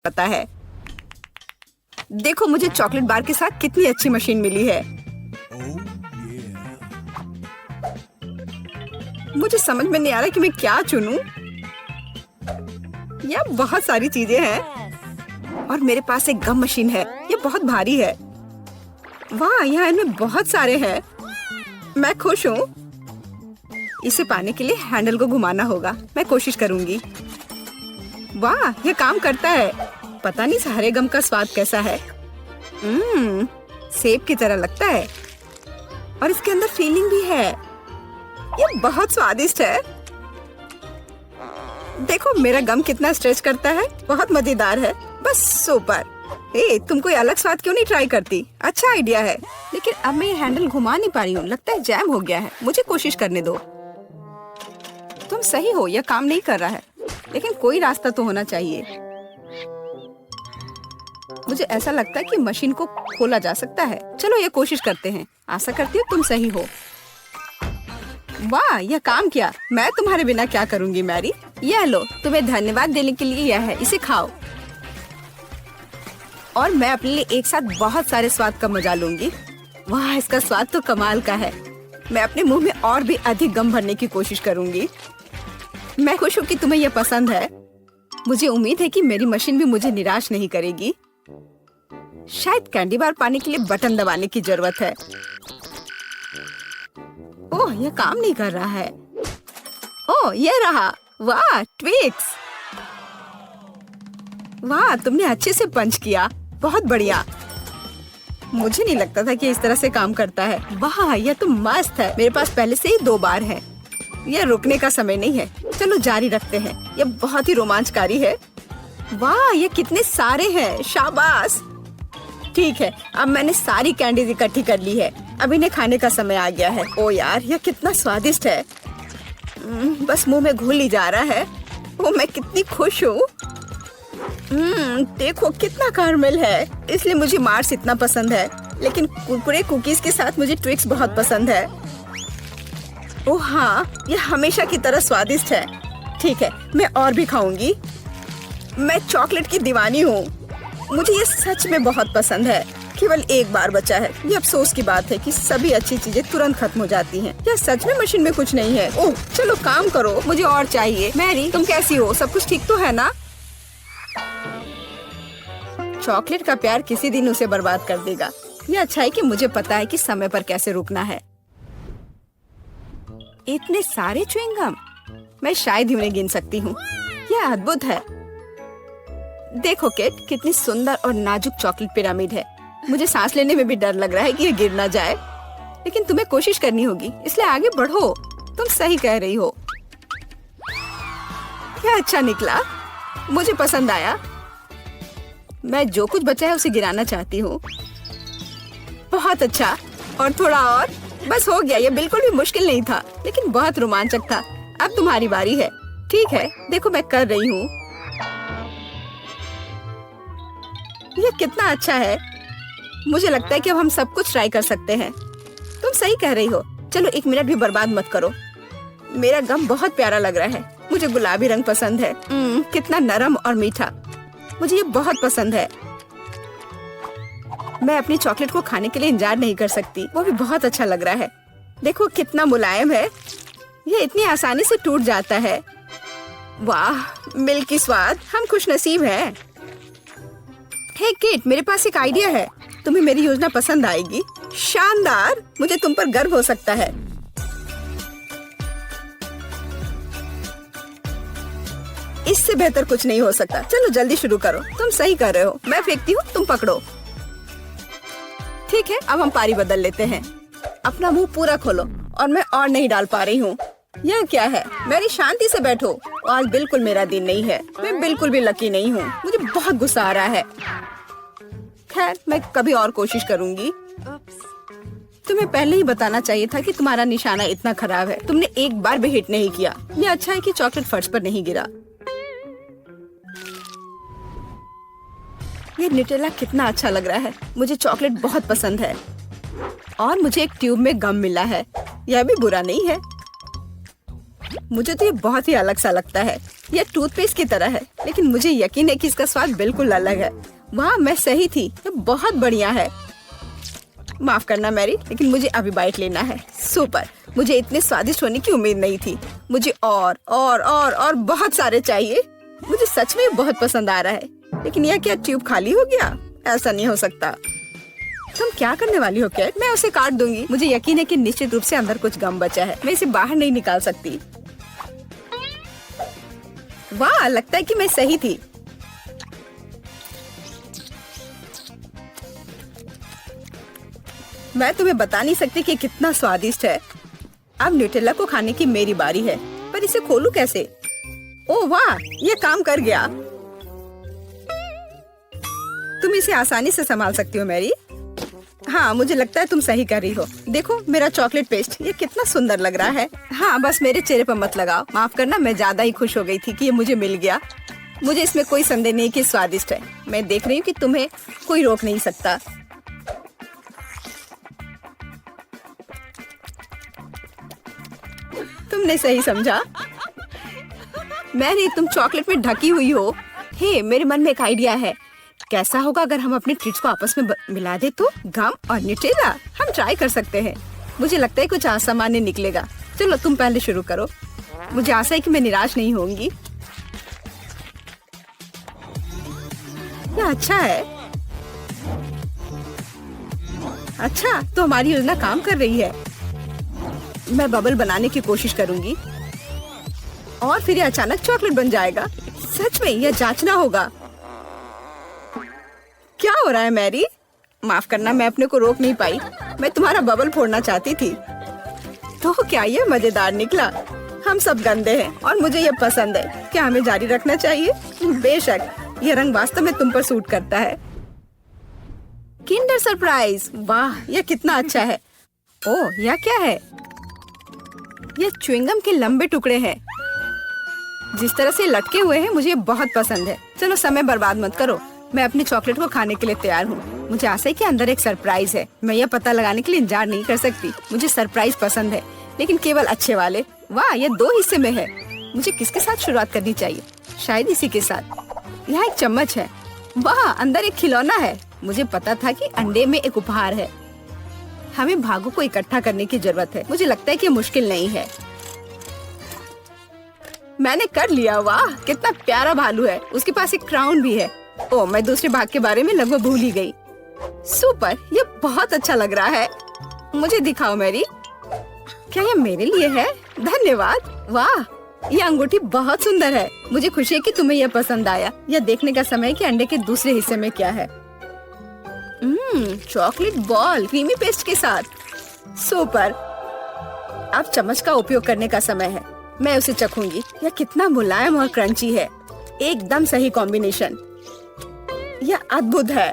पता है। देखो मुझे चॉकलेट बार के साथ कितनी अच्छी मशीन मिली है। मुझे समझ में नहीं आ रहा कि मैं क्या चुनूं। यह बहुत सारी चीजें हैं और मेरे पास एक गम मशीन है। ये बहुत भारी है। वाह, यहाँ इनमें बहुत सारे हैं। मैं खुश हूँ। इसे पाने के लिए हैंडल को घुमाना होगा। मैं कोशिश करूंगी। वाह, यह काम करता है। पता नहीं सारे गम का स्वाद कैसा है। सेब की तरह लगता है और इसके अंदर फीलिंग भी है। यह बहुत स्वादिष्ट है। देखो मेरा गम कितना स्ट्रेच करता है। बहुत मजेदार है। बस सुपर। तुम कोई अलग स्वाद क्यों नहीं ट्राई करती? अच्छा आइडिया है। लेकिन अब मैं ये हैंडल घुमा नहीं पा रही हूँ। लगता है जैम हो गया है। मुझे कोशिश करने दो। तुम सही हो, यह काम नहीं कर रहा है। लेकिन कोई रास्ता तो होना चाहिए। मुझे ऐसा लगता है कि मशीन को खोला जा सकता है। चलो ये कोशिश करते हैं। आशा करती हूँ तुम सही हो। वाह, यह काम किया। मैं तुम्हारे बिना क्या करूँगी मैरी। यह लो, तुम्हें धन्यवाद देने के लिए यह है। इसे खाओ और मैं अपने लिए एक साथ बहुत सारे स्वाद का मजा लूंगी। वाह, इसका स्वाद तो कमाल का है। मैं अपने मुंह में और भी अधिक गम भरने की कोशिश करूंगी। मैं खुश हूँ कि तुम्हें यह पसंद है। मुझे उम्मीद है कि मेरी मशीन भी मुझे निराश नहीं करेगी। शायद कैंडी बार पाने के लिए बटन दबाने की जरूरत है। ओह, यह काम नहीं कर रहा है। ओह, यह रहा। वाह, ट्विक्स। वाह, तुमने अच्छे से पंच किया। बहुत बढ़िया। मुझे नहीं लगता था कि इस तरह से काम करता है। वाह, यह तो मस्त है। मेरे पास पहले से ही 2 बार है। यह रुकने का समय नहीं है। चलो जारी रखते हैं। यह बहुत ही रोमांचकारी है। वाह, ये कितने सारे हैं। शाबाश। ठीक है, अब मैंने सारी कैंडीज इकट्ठी कर ली है। अब इन्हें खाने का समय आ गया है। ओ यार, यह कितना स्वादिष्ट है। बस मुंह में घुल ही जा रहा है। ओ, मैं कितनी खुश हूँ। देखो कितना कैरमेल है। इसलिए मुझे मार्स इतना पसंद है। लेकिन कुरकुरे कुकीज के साथ मुझे ट्विक्स बहुत पसंद है। ओह हाँ, यह हमेशा की तरह स्वादिष्ट है। ठीक है, मैं और भी खाऊंगी। मैं चॉकलेट की दीवानी हूँ। मुझे ये सच में बहुत पसंद है। केवल एक बार बचा है। ये अफसोस की बात है कि सभी अच्छी चीजें तुरंत खत्म हो जाती हैं। क्या सच में मशीन में कुछ नहीं है? ओह चलो काम करो, मुझे और चाहिए। मैरी, तुम कैसी हो? सब कुछ ठीक तो है ना? चॉकलेट का प्यार किसी दिन उसे बर्बाद कर देगा। ये अच्छा है कि मुझे पता है कि समय पर कैसे रुकना है। इतने सारे च्युइंगम, मैं शायद ही उन्हें गिन सकती हूँ। यह अद्भुत है। देखो किट, कितनी सुंदर और नाजुक चॉकलेट पिरामिड है। मुझे सांस लेने में भी डर लग रहा है कि ये गिर ना जाए। लेकिन तुम्हें कोशिश करनी होगी, इसलिए आगे बढ़ो। तुम सही कह रही हो। क्या अच्छा निकला, मुझे पसंद आया। मैं जो कुछ बचा है उसे गिराना चाहती हूँ। बहुत अच्छा, और थोड़ा और। बस हो गया। ये बिल्कुल भी मुश्किल नहीं था, लेकिन बहुत रोमांचक था। अब तुम्हारी बारी है। ठीक है, देखो मैं कर रही हूँ। ये कितना अच्छा है। मुझे लगता है कि अब हम सब कुछ ट्राई कर सकते हैं। तुम सही कह रही हो। चलो 1 मिनट भी बर्बाद मत करो। मेरा गम बहुत प्यारा लग रहा है। मुझे गुलाबी रंग पसंद है। कितना नरम और मीठा। मुझे ये बहुत पसंद है। मैं अपनी चॉकलेट को खाने के लिए इंतजार नहीं कर सकती। वो भी बहुत अच्छा लग रहा है। देखो कितना मुलायम है। ये इतनी आसानी से टूट जाता है। वाह, मिल्की स्वाद। हम खुशनसीब हैं। हे किट, मेरे पास एक आइडिया है। तुम्हें मेरी योजना पसंद आएगी। शानदार, मुझे तुम पर गर्व हो सकता है। इससे बेहतर कुछ नहीं हो सकता। चलो जल्दी शुरू करो। तुम सही कर रहे हो। मैं फेंकती हूँ, तुम पकड़ो। ठीक है, अब हम पारी बदल लेते हैं। अपना मुंह पूरा खोलो। और मैं और नहीं डाल पा रही हूँ। यह क्या है? मेरी शांति से बैठो। आज बिल्कुल मेरा दिन नहीं है। मैं बिल्कुल भी लकी नहीं हूँ। मुझे बहुत गुस्सा आ रहा है। खैर, मैं कभी और कोशिश करूँगी। तुम्हें पहले ही बताना चाहिए था कि तुम्हारा निशाना इतना खराब है। तुमने एक बार भी हिट नहीं किया। ये अच्छा है कि चॉकलेट फर्श पर नहीं गिरा। ये न्यूटेला कितना अच्छा लग रहा है। मुझे चॉकलेट बहुत पसंद है। और मुझे एक ट्यूब में गम मिला है। यह भी बुरा नहीं है। मुझे तो ये बहुत ही अलग सा लगता है। यह टूथपेस्ट की तरह है, लेकिन मुझे यकीन है कि इसका स्वाद बिल्कुल अलग है। वाह, मैं सही थी, ये बहुत बढ़िया है। माफ करना मैरी, लेकिन मुझे अभी बाइट लेना है। सुपर, मुझे इतने स्वादिष्ट होने की उम्मीद नहीं थी। मुझे और बहुत सारे चाहिए। मुझे सच में बहुत पसंद आ रहा है, लेकिन यह क्या ट्यूब खाली हो गया? ऐसा नहीं हो सकता। तुम क्या करने वाली हो कैट? मैं उसे काट दूंगी। मुझे यकीन है कि निश्चित रूप से अंदर कुछ गम बचा है। मैं इसे बाहर नहीं निकाल सकती। वाह, लगता है कि मैं सही थी। मैं तुम्हें बता नहीं सकती कि कितना स्वादिष्ट है। अब न्यूटेला को खाने की मेरी बारी है, पर इसे खोलूं कैसे? ओह वाह, ये काम कर गया। तुम इसे आसानी से संभाल सकती हो मैरी। हाँ, मुझे लगता है तुम सही कर रही हो। देखो मेरा चॉकलेट पेस्ट, ये कितना सुंदर लग रहा है। हाँ, बस मेरे चेहरे पर मत लगाओ। माफ करना, मैं ज्यादा ही खुश हो गई थी कि ये मुझे मिल गया। मुझे इसमें कोई संदेह नहीं कि स्वादिष्ट है। मैं देख रही हूँ कि तुम्हें कोई रोक नहीं सकता। तुमने सही समझा मैरी, तुम चॉकलेट में ढकी हुई हो। हे, मेरे मन में एक आइडिया है। कैसा होगा अगर हम अपने ट्रीट्स को आपस में मिला दे तो? गम और न्यूटेला, हम ट्राई कर सकते हैं। मुझे लगता है कुछ असामान्य निकलेगा। चलो तुम पहले शुरू करो। मुझे आशा है कि मैं निराश नहीं होंगी। यह अच्छा है। अच्छा, तो हमारी योजना काम कर रही है। मैं बबल बनाने की कोशिश करूंगी और फिर ये अचानक चॉकलेट बन जाएगा। सच में यह जांचना होगा। क्या हो रहा है मैरी? माफ करना, मैं अपने को रोक नहीं पाई। मैं तुम्हारा बबल फोड़ना चाहती थी। तो क्या ये मजेदार निकला? हम सब गंदे हैं और मुझे ये पसंद है। क्या हमें जारी रखना चाहिए? बेशक, यह रंग वास्तव में तुम पर सूट करता है। किंडर सरप्राइज, वाह, यह कितना अच्छा है। ओह, यह क्या है? यह च्युइंगम के लंबे टुकड़े हैं। जिस तरह से लटके हुए हैं, मुझे बहुत पसंद है। चलो समय बर्बाद मत करो। मैं अपने चॉकलेट को खाने के लिए तैयार हूँ। मुझे आशा है कि अंदर एक सरप्राइज है। मैं यह पता लगाने के लिए इंतजार नहीं कर सकती। मुझे सरप्राइज पसंद है, लेकिन केवल अच्छे वाले। वाह, यह 2 हिस्से में है। मुझे किसके साथ शुरुआत करनी चाहिए? शायद इसी के साथ। यहाँ एक चम्मच है। वाह, अंदर एक खिलौना है। मुझे पता था कि अंडे में एक उपहार है। हमें भागों को इकट्ठा करने की जरूरत है। मुझे लगता है कि मुश्किल नहीं है। मैंने कर लिया। वाह, कितना प्यारा भालू है। उसके पास एक क्राउन भी है। ओह, मैं दूसरे भाग के बारे में लगभग भूल ही गई। सुपर, ये बहुत अच्छा लग रहा है। मुझे दिखाओ मैरी। क्या ये मेरे लिए है? धन्यवाद। वाह, ये अंगूठी बहुत सुंदर है। मुझे खुशी है कि तुम्हें यह पसंद आया। यह देखने का समय है कि अंडे के दूसरे हिस्से में क्या है। चॉकलेट बॉल क्रीमी पेस्ट के साथ। सुपर, अब चम्मच का उपयोग करने का समय है। मैं उसे चखूंगी। यह कितना मुलायम और क्रंची है। एकदम सही कॉम्बिनेशन। यह अद्भुत है।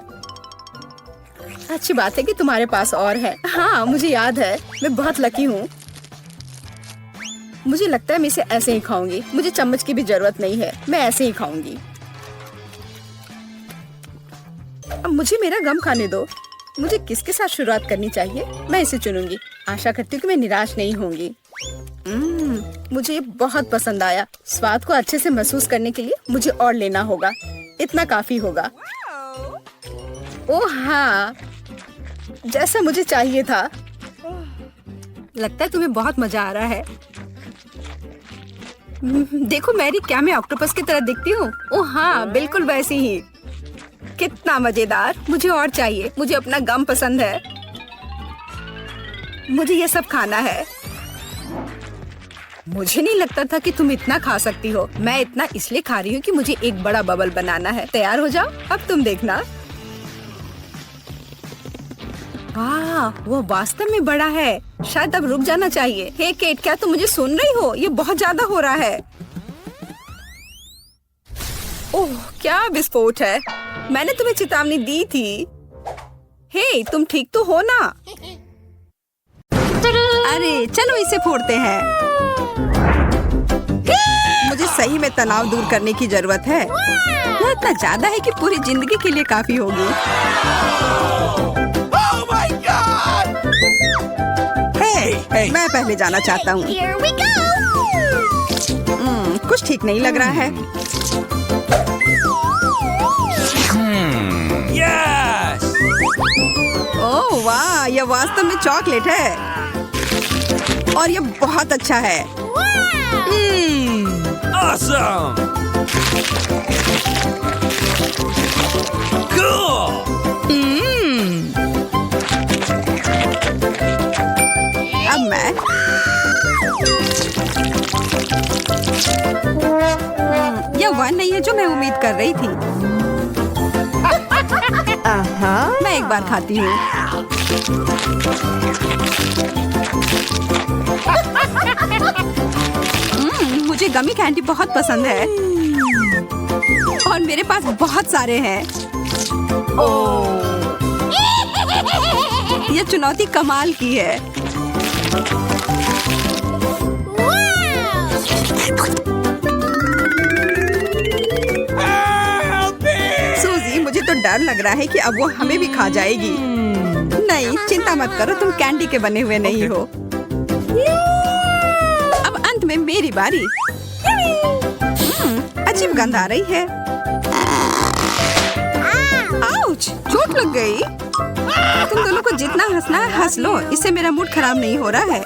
अच्छी बात है कि तुम्हारे पास और है। हाँ, मुझे याद है। मैं बहुत लकी हूँ। मुझे लगता है मैं इसे ऐसे ही खाऊंगी। मुझे चम्मच की भी जरूरत नहीं है। मैं ऐसे ही खाऊंगी। अब मुझे मेरा गम खाने दो। मुझे किसके साथ शुरुआत करनी चाहिए? मैं इसे चुनूंगी। आशा करती हूँ कि मैं निराश नहीं होंगी। मुझे ये बहुत पसंद आया। स्वाद को अच्छे से महसूस करने के लिए मुझे और लेना होगा। इतना काफी होगा। ओह हाँ, जैसा मुझे चाहिए था। लगता है तुम्हें बहुत मजा आ रहा है। देखो मैरी, क्या मैं ऑक्टोपस की तरह दिखती हूँ? ओह हाँ, बिल्कुल वैसी ही। कितना मजेदार। मुझे और चाहिए। मुझे अपना गम पसंद है। मुझे ये सब खाना है। मुझे नहीं लगता था कि तुम इतना खा सकती हो। मैं इतना इसलिए खा रही हूँ कि मुझे एक बड़ा बबल बनाना है। तैयार हो जाओ, अब तुम देखना। वाह, वो वास्तव में बड़ा है। शायद अब रुक जाना चाहिए। हे केट, क्या तुम मुझे सुन रही हो? ये बहुत ज्यादा हो रहा है। ओह, क्या विस्फोट है। मैंने तुम्हें चेतावनी दी थी। हे, तुम ठीक तो हो ना? अरे चलो इसे फोड़ते हैं। मुझे सही में तनाव दूर करने की जरूरत है। यह इतना ज्यादा है कि पूरी जिंदगी के लिए काफी होगी। Oh my God! Hey, मैं पहले जाना चाहता हूँ। कुछ ठीक नहीं लग रहा है। Yes! ओह वाह, यह वास्तव में चॉकलेट है और यह बहुत अच्छा है। Awesome! Cool! अब मैं यह वह नहीं है जो मैं उम्मीद कर रही थी। मैं एक बार खाती हूँ। मुझे गमी कैंडी बहुत पसंद है और मेरे पास बहुत सारे हैं। यह चुनौती कमाल की है। सूजी, मुझे तो डर लग रहा है कि अब वो हमें भी खा जाएगी। नहीं, चिंता मत करो, तुम कैंडी के बने हुए नहीं हो। अब अंत में मेरी बारी। अजीब गंध आ रही है। आउच, चोट लग गई। तुम दोनों को जितना हंसना है हंस लो, इससे मेरा मूड खराब नहीं हो रहा है।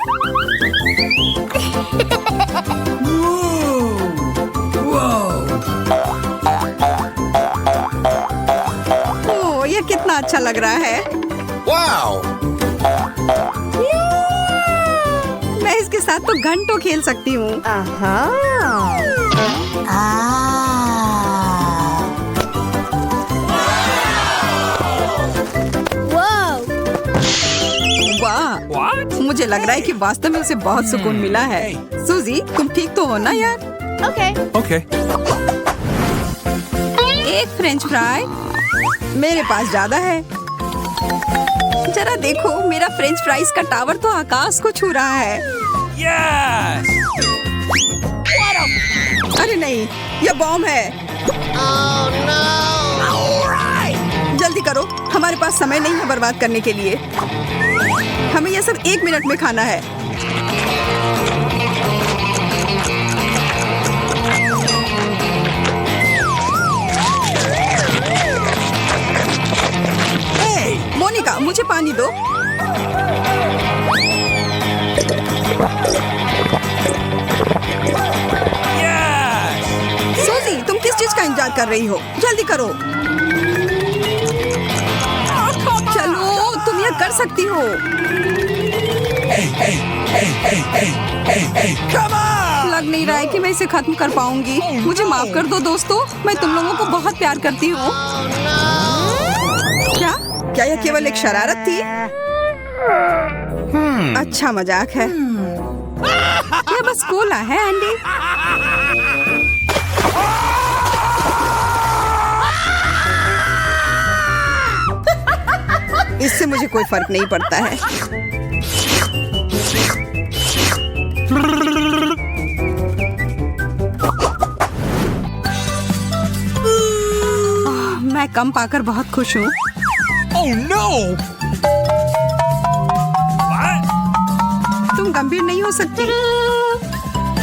ओह, ये कितना अच्छा लग रहा है। Wow! मैं इसके साथ तो घंटों खेल सकती हूँ। वाह, What? मुझे लग रहा है कि वास्तव में उसे बहुत सुकून मिला है। सूजी, तुम ठीक तो हो ना यार? Okay. एक फ्रेंच फ्राई, मेरे पास ज्यादा है। जरा देखो, मेरा फ्रेंच फ्राइज का टावर तो आकाश को छू रहा है। Yes! अरे नहीं, यह बॉम्ब है। जल्दी करो, हमारे पास समय नहीं है बर्बाद करने के लिए। हमें यह सब 1 मिनट में खाना है। मोनिका, मुझे पानी दो। Yes! सूजी, तुम किस चीज का इंतजार कर रही हो? जल्दी करो। चलो, तुम यह कर सकती हो। Come on! लग नहीं रहा है कि मैं इसे खत्म कर पाऊंगी। मुझे माफ कर दो दोस्तों, मैं तुम लोगों को बहुत प्यार करती हूँ। क्या यह केवल एक शरारत थी? अच्छा मजाक है। यह बस कोला है एंडी। इससे मुझे कोई फर्क नहीं पड़ता है। मैं कम पाकर बहुत खुश हूँ। Oh no! What? तुम गंभीर नहीं हो सकती।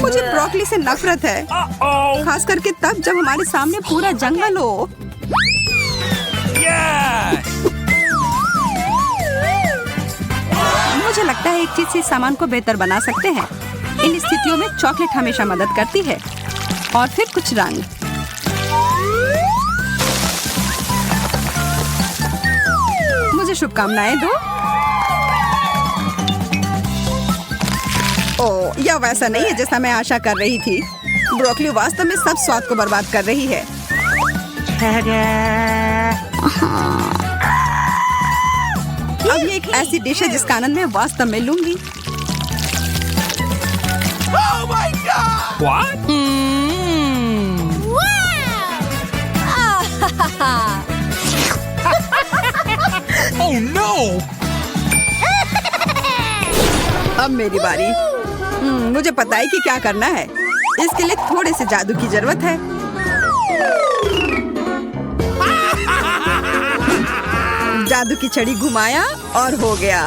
मुझे ब्रोकली से नफरत है, Uh-oh! खास करके तब जब हमारे सामने पूरा जंगल हो। Yes! मुझे लगता है एक चीज से इस सामान को बेहतर बना सकते हैं। इन स्थितियों में चॉकलेट हमेशा मदद करती है। और फिर कुछ रंग। मुझे शुभकामनाएं दो। ओह, यह वैसा नहीं है जैसा मैं आशा कर रही थी। ब्रोकली वास्तव में सब स्वाद को बर्बाद कर रही है। अब ये एक ऐसी डिश है जिसका आनंद मैं वास्तव में लूंगी। Oh my god! What? Oh no! अब मेरी बारी। मुझे पता है कि क्या करना है। इसके लिए थोड़े से जादू की जरूरत है। जादू की छड़ी घुमाया और हो गया।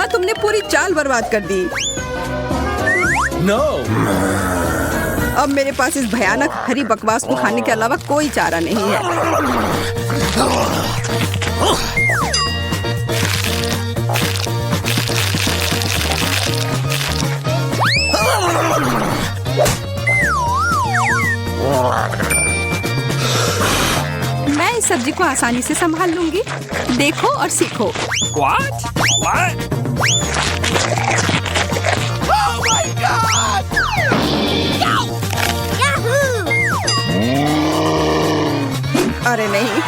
भैया, तुमने पूरी चाल बर्बाद कर दी। No. अब मेरे पास इस भयानक हरी बकवास को खाने के अलावा कोई चारा नहीं है। मैं इस सब्जी को आसानी से संभाल लूंगी। देखो और सीखो। What? What? Oh my God! अरे नहीं,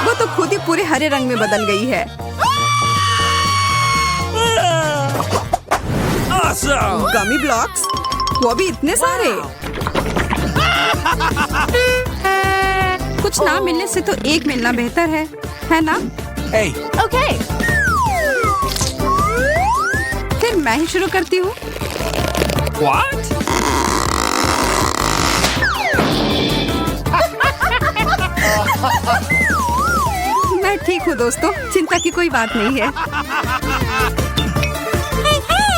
वो तो खुद ही पूरे हरे रंग में बदल गई है। Awesome! गमी ब्लॉक्स, वो भी इतने सारे। कुछ ना मिलने से तो एक मिलना बेहतर है ना? Hey, okay. फिर मैं ही शुरू करती हूँ। what? मैं ठीक हूँ दोस्तों, चिंता की कोई बात नहीं है।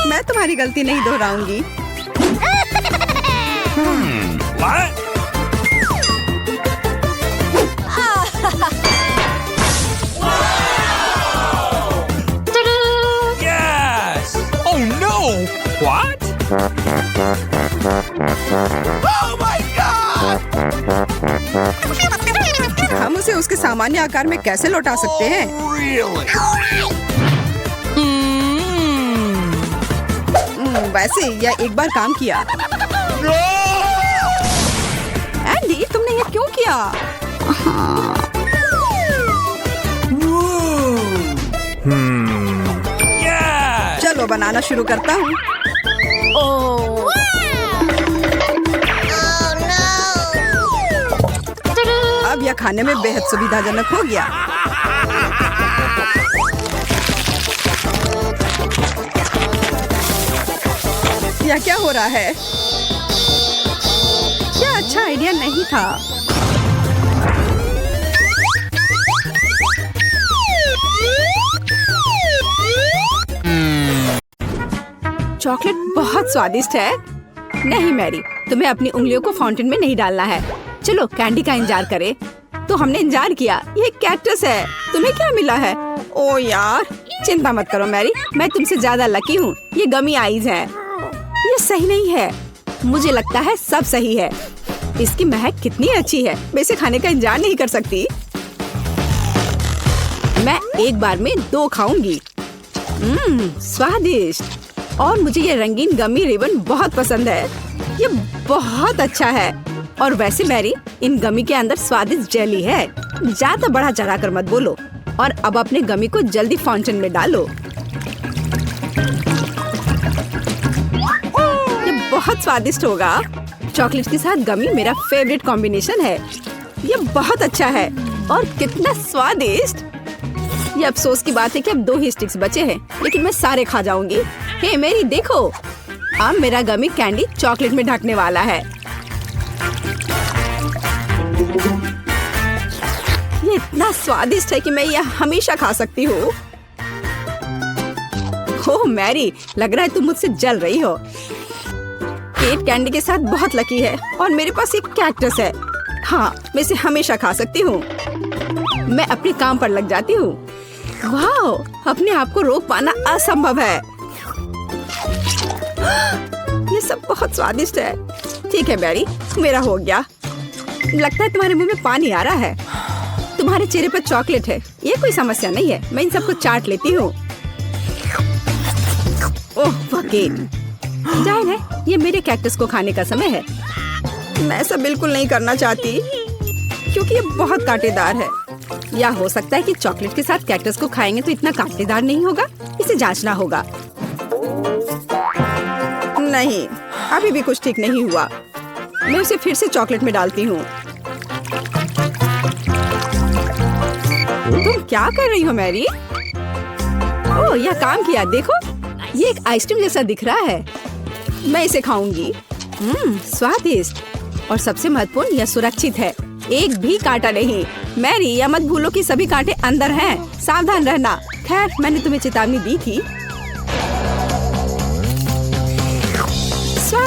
मैं तुम्हारी गलती नहीं दोहराऊंगी। What? Yes! Oh no! What? Oh my God! हम उसे उसके सामान्य आकार में कैसे लौटा सकते हैं? Really? वैसे यह एक बार काम किया। एंडी, तुमने ये क्यों किया? Yes! चलो बनाना शुरू करता हूँ। अब यह खाने में बेहद सुविधाजनक हो गया। यह क्या हो रहा है? क्या अच्छा आइडिया नहीं था। चॉकलेट बहुत स्वादिष्ट है। नहीं मैरी, तुम्हें अपनी उंगलियों को फाउंटेन में नहीं डालना है। चलो कैंडी का इंतजार करें। तो हमने इंतजार किया। ये कैक्टस है। तुम्हें क्या मिला है? ओ यार, चिंता मत करो मैरी, मैं तुमसे ज्यादा लकी हूँ। ये गमी आइज है। ये सही नहीं है। मुझे लगता है सब सही है। इसकी महक कितनी अच्छी है। मैं इसे खाने का इंतजार नहीं कर सकती। मैं एक बार में 2 खाऊंगी। स्वादिष्ट। और मुझे ये रंगीन गमी रिबन बहुत पसंद है। ये बहुत अच्छा है। और वैसे मैरी, इन गमी के अंदर स्वादिष्ट जेली है। ज्यादा बढ़ा चढ़ा कर मत बोलो। और अब अपने गमी को जल्दी फाउंटेन में डालो। ये बहुत स्वादिष्ट होगा। चॉकलेट के साथ गमी मेरा फेवरेट कॉम्बिनेशन है। ये बहुत अच्छा है। और कितना स्वादिष्ट। ये अफसोस की बात है कि अब 2 ही स्टिक्स बचे हैं, लेकिन मैं सारे खा जाऊंगी। हे मेरी, देखो, अब मेरा गमी कैंडी चॉकलेट में ढकने वाला है। ये इतना स्वादिष्ट है कि मैं यह हमेशा खा सकती हूँ। ओह मैरी, लग रहा है तुम मुझसे जल रही हो। केट कैंडी के साथ बहुत लकी है और मेरे पास एक कैक्टस है। हाँ, मैं इसे हमेशा खा सकती हूँ। मैं अपने काम पर लग जाती हूँ। वाह, अपने आप को रोक पाना असंभव है। ये सब बहुत स्वादिष्ट है। ठीक है मैरी, मेरा हो गया। लगता है तुम्हारे मुंह में पानी आ रहा है। तुम्हारे चेहरे पर चॉकलेट है। ये कोई समस्या नहीं है। मैं इन सबको चाट लेती हूँ। ओह बकेट, जाहिर है ये मेरे कैक्टस को खाने का समय है। मैं ऐसा बिल्कुल नहीं करना चाहती क्योंकि ये बहुत कांटेदार है। या हो सकता है कि चॉकलेट के साथ कैक्टस को खाएंगे तो इतना कांटेदार नहीं होगा। इसे जांचना होगा। नहीं, अभी भी कुछ ठीक नहीं हुआ। मैं उसे फिर से चॉकलेट में डालती हूँ। तुम क्या कर रही हो मैरी? ओह, यह काम किया। देखो, ये एक आइसक्रीम जैसा दिख रहा है। मैं इसे खाऊंगी। स्वादिष्ट। और सबसे महत्वपूर्ण, यह सुरक्षित है। एक भी कांटा नहीं। मैरी, यह मत भूलो कि सभी कांटे अंदर हैं। सावधान रहना। खैर, मैंने तुम्हें चेतावनी दी थी।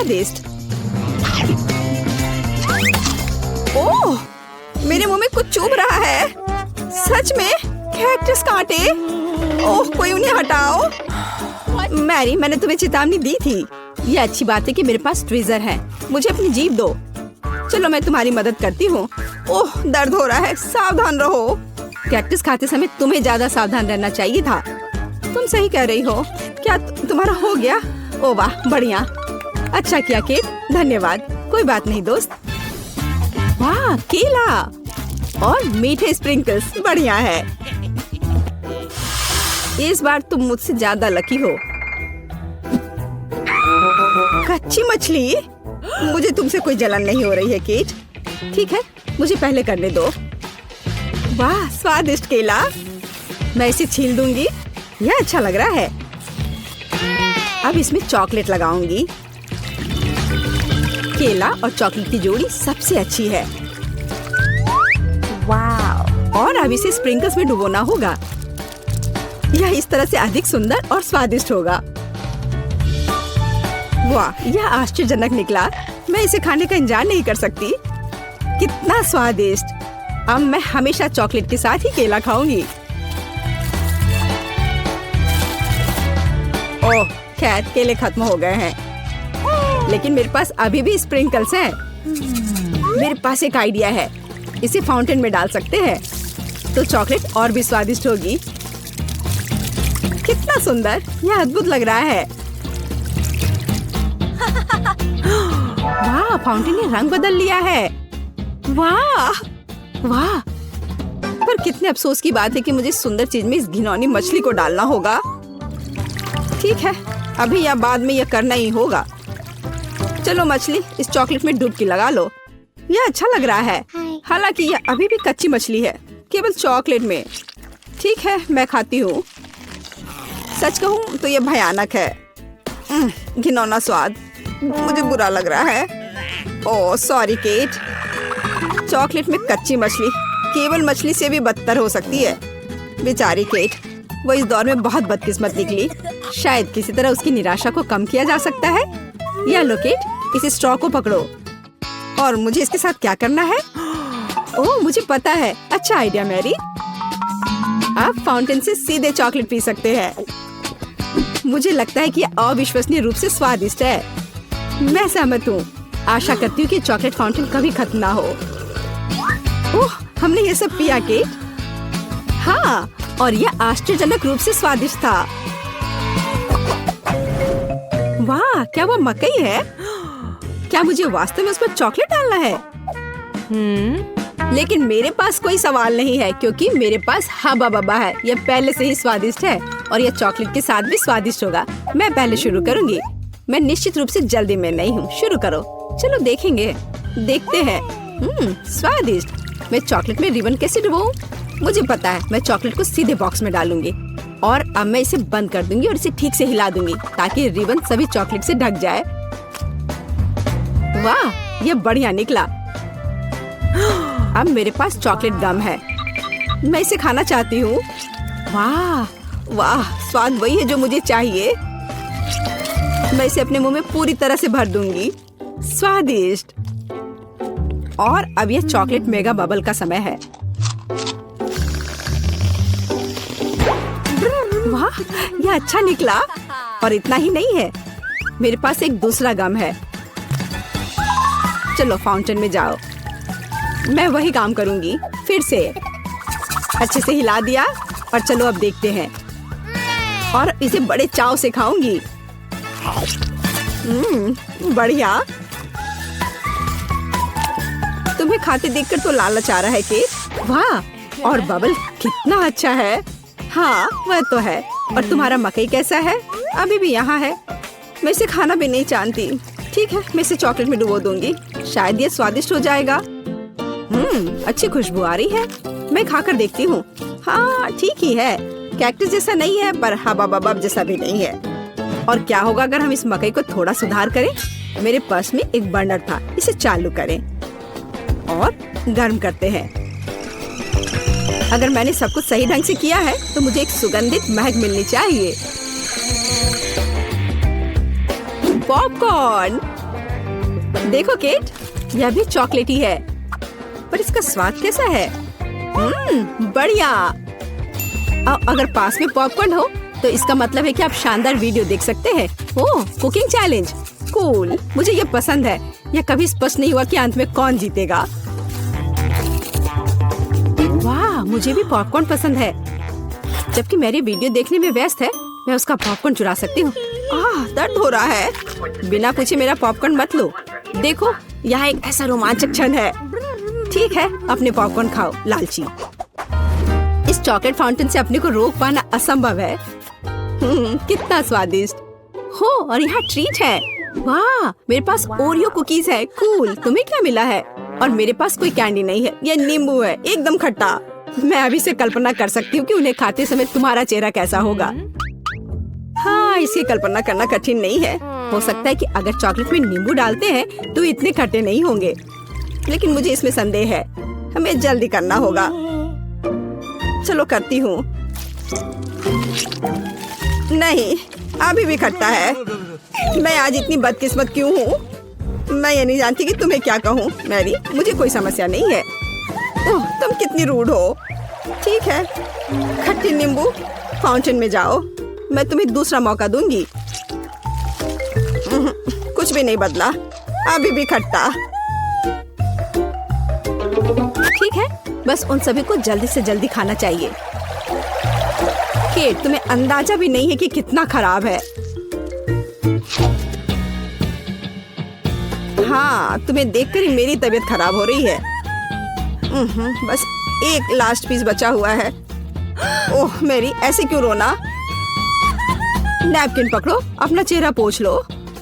स्वादिष्ट। ओह, मेरे मुंह में कुछ चुभ रहा है। सच में कैक्टस कांटे। ओह, कोई उन्हें हटाओ। मैरी, मैंने तुम्हें चेतावनी दी थी। ये अच्छी बात है कि मेरे पास ट्विजर है। मुझे अपनी जीभ दो। चलो मैं तुम्हारी मदद करती हूँ। ओह, दर्द हो रहा है। सावधान रहो। कैक्टस खाते समय तुम्हें ज्यादा सावधान रहना चाहिए था। तुम सही कह रही हो। क्या तुम्हारा हो गया? ओ वाह, बढ़िया। अच्छा किया केट, धन्यवाद। कोई बात नहीं दोस्त। वाह, केला और मीठे स्प्रिंकल्स, बढ़िया है। इस बार तुम मुझसे ज्यादा लकी हो। कच्ची मछली? मुझे तुमसे कोई जलन नहीं हो रही है केट। ठीक है, मुझे पहले करने दो। वाह, स्वादिष्ट केला। मैं इसे छील दूंगी। यह अच्छा लग रहा है। अब इसमें चॉकलेट लगाऊंगी। केला और चॉकलेट की जोड़ी सबसे अच्छी है। वाह! और अब इसे स्प्रिंकल्स में डुबोना होगा। यह इस तरह से अधिक सुंदर और स्वादिष्ट होगा। वाह, यह आश्चर्यजनक निकला। मैं इसे खाने का इंतजार नहीं कर सकती। कितना स्वादिष्ट। अब मैं हमेशा चॉकलेट के साथ ही केला खाऊंगी। ओह, खैर केले खत्म हो गए हैं, लेकिन मेरे पास अभी भी स्प्रिंकल्स हैं। मेरे पास एक आइडिया है। इसे फाउंटेन में डाल सकते हैं तो चॉकलेट और भी स्वादिष्ट होगी। कितना सुंदर, यह अद्भुत लग रहा है। वाह, फाउंटेन ने रंग बदल लिया है। वाह वाह, पर कितने अफसोस की बात है कि मुझे इस सुंदर चीज में इस घिनौनी मछली को डालना होगा। ठीक है, अभी या बाद में यह करना ही होगा। चलो मछली, इस चॉकलेट में डुबकी लगा लो। यह अच्छा लग रहा है। हालांकि यह अभी भी कच्ची मछली है, केवल चॉकलेट में। ठीक है, मैं खाती हूँ। सच कहूँ तो यह भयानक है। घिनौना स्वाद, मुझे बुरा लग रहा है। Oh sorry cat. चॉकलेट में कच्ची मछली केवल मछली से भी बदतर हो सकती है। बेचारी केट, वो इस दौर में बहुत बदकिस्मत निकली। शायद किसी तरह उसकी निराशा को कम किया जा सकता है। या लो केट, इस स्ट्रॉ को पकड़ो। और मुझे इसके साथ क्या करना है? ओह, मुझे पता है। अच्छा आइडिया मैरी। आप फाउंटेन से सीधे चॉकलेट पी सकते हैं। मुझे लगता है कि यह अविश्वसनीय रूप से स्वादिष्ट है। मैं सहमत हूँ। आशा करती हूँ कि चॉकलेट फाउंटेन कभी खत्म ना हो। ओह, हमने ये सब पिया केट। हाँ, और यह आश्चर्यजनक रूप से स्वादिष्ट था। वाह, क्या वो मकई है? क्या मुझे वास्तव में उस पर चॉकलेट डालना है? लेकिन मेरे पास कोई सवाल नहीं है, क्योंकि मेरे पास हबा बबा है। यह पहले से ही स्वादिष्ट है और यह चॉकलेट के साथ भी स्वादिष्ट होगा। मैं पहले शुरू करूंगी। मैं निश्चित रूप से जल्दी में नहीं हूँ। शुरू करो। चलो देखेंगे, देखते हैं। स्वादिष्ट। मैं चॉकलेट में रिबन कैसे डुबाऊं? मुझे पता है, मैं चॉकलेट को सीधे बॉक्स में डालूंगी और अब मैं इसे बंद कर दूंगी और इसे ठीक से हिला दूंगी ताकि रिबन सभी चॉकलेट से ढक जाए। वाह, ये बढ़िया निकला। अब मेरे पास चॉकलेट गम है। मैं इसे खाना चाहती हूँ। वाह वाह, स्वाद वही है जो मुझे चाहिए। मैं इसे अपने मुंह में पूरी तरह से भर दूंगी। स्वादिष्ट। और अब यह चॉकलेट मेगा बबल का समय है। वाह, यह अच्छा निकला। और इतना ही नहीं है, मेरे पास एक दूसरा गम है। चलो फाउंटेन में जाओ। मैं वही काम करूंगी फिर से। अच्छे से हिला दिया और चलो अब देखते हैं। और इसे बड़े चाव से खाऊंगी। बढ़िया। तुम्हें खाते देखकर तो लालच आ रहा है केट। वाह, और बबल कितना अच्छा है। हाँ, वह तो है। और तुम्हारा मकई कैसा है? अभी भी यहाँ है। मैं इसे खाना भी नहीं जानती। ठीक है, मैं इसे चॉकलेट में डुबो दूंगी। शायद ये स्वादिष्ट हो जाएगा। अच्छी खुशबू आ रही है। मैं खाकर देखती हूँ। हाँ, ठीक ही है। कैक्टस जैसा नहीं है, पर हबा बबा जैसा भी नहीं है। और क्या होगा अगर हम इस मकई को थोड़ा सुधार करें? मेरे पर्स में एक बर्नर था, इसे चालू करें और गर्म करते हैं। अगर मैंने सब कुछ सही ढंग से किया है तो मुझे एक सुगंधित महक मिलनी चाहिए। पॉपकॉर्न, देखो केट, यह भी चॉकलेटी है, पर इसका स्वाद कैसा है? बढ़िया। अगर पास में पॉपकॉर्न हो तो इसका मतलब है कि आप शानदार वीडियो देख सकते हैं। ओह, कुकिंग चैलेंज, कूल। मुझे ये पसंद है। यह कभी स्पष्ट नहीं हुआ कि अंत में कौन जीतेगा। वाह, मुझे भी पॉपकॉर्न पसंद है। जबकि मेरी वीडियो देखने में व्यस्त है, मैं उसका पॉपकॉर्न चुरा सकती हूँ। दर्द हो रहा है। बिना पूछे मेरा पॉपकॉर्न मत लो। देखो, यहाँ एक ऐसा रोमांचक क्षण है। ठीक है, अपने पॉपकॉर्न खाओ, लालची। इस चॉकलेट फाउंटेन से अपने को रोक पाना असंभव है। कितना स्वादिष्ट हो। और यहाँ ट्रीट है। वाह, मेरे पास ओरियो कुकीज है। कूल। तुम्हें क्या मिला है? और मेरे पास कोई कैंडी नहीं है। यह नींबू है, एकदम खट्टा। मैं अभी से कल्पना कर सकती हूँ कि उन्हें खाते समय तुम्हारा चेहरा कैसा होगा। हाँ, इसकी कल्पना करना कठिन नहीं है। हो सकता है कि अगर चॉकलेट में नींबू डालते हैं तो इतने खट्टे नहीं होंगे, लेकिन मुझे इसमें संदेह है। हमें जल्दी करना होगा। चलो करती हूँ। नहीं, अभी भी खट्टा है। मैं आज इतनी बदकिस्मत क्यों हूँ? मैं ये नहीं जानती कि तुम्हें क्या कहूँ। मैरी, मुझे कोई समस्या नहीं है। ओह, तुम कितनी रूड हो। ठीक है, खट्टी नींबू फाउंटेन में जाओ। मैं तुम्हें दूसरा मौका दूंगी। कुछ भी नहीं बदला, अभी भी खट्टा। ठीक है, बस उन सभी को जल्दी से जल्दी खाना चाहिए। केट, तुम्हें अंदाजा भी नहीं है कि कितना खराब है। हाँ, तुम्हें देखकर ही मेरी तबीयत खराब हो रही है। बस एक लास्ट पीस बचा हुआ है। ओह मेरी, ऐसे क्यों रोना? नैपकिन पकड़ो, अपना चेहरा पोंछ लो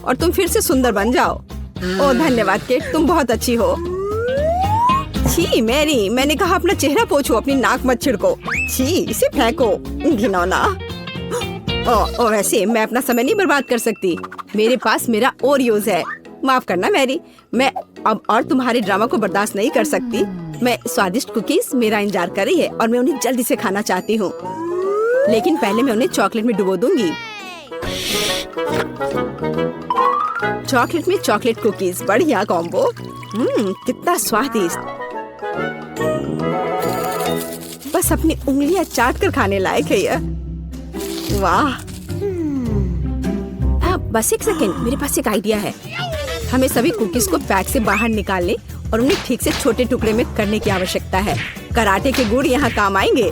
और तुम फिर से सुंदर बन जाओ। ओह धन्यवाद केट, तुम बहुत अच्छी हो। छी मैरी, मैंने कहा अपना चेहरा पोंछो, अपनी नाक मत छिड़को। छी, इसे फेंको, घिनौना। ओह वैसे मैं अपना समय नहीं बर्बाद कर सकती। मेरे पास मेरा ओरियोज है। माफ करना मैरी, मैं अब और तुम्हारे ड्रामा को बर्दाश्त नहीं कर सकती। मैं स्वादिष्ट कुकीज मेरा इंतजार कर रही है और मैं उन्हें जल्दी से खाना चाहती हूँ, लेकिन पहले मैं उन्हें चॉकलेट में डुबो दूंगी। चॉकलेट में चॉकलेट कुकीज, बढ़िया कॉम्बो। कितना स्वादिष्ट। बस अपनी उंगलियां चाट कर खाने लायक है यह। वाह। बस एक सेकेंड, मेरे पास एक आइडिया है। हमें सभी कुकीज को पैक से बाहर निकालने और उन्हें ठीक से छोटे टुकड़े में करने की आवश्यकता है। कराटे के गुण यहाँ काम आएंगे।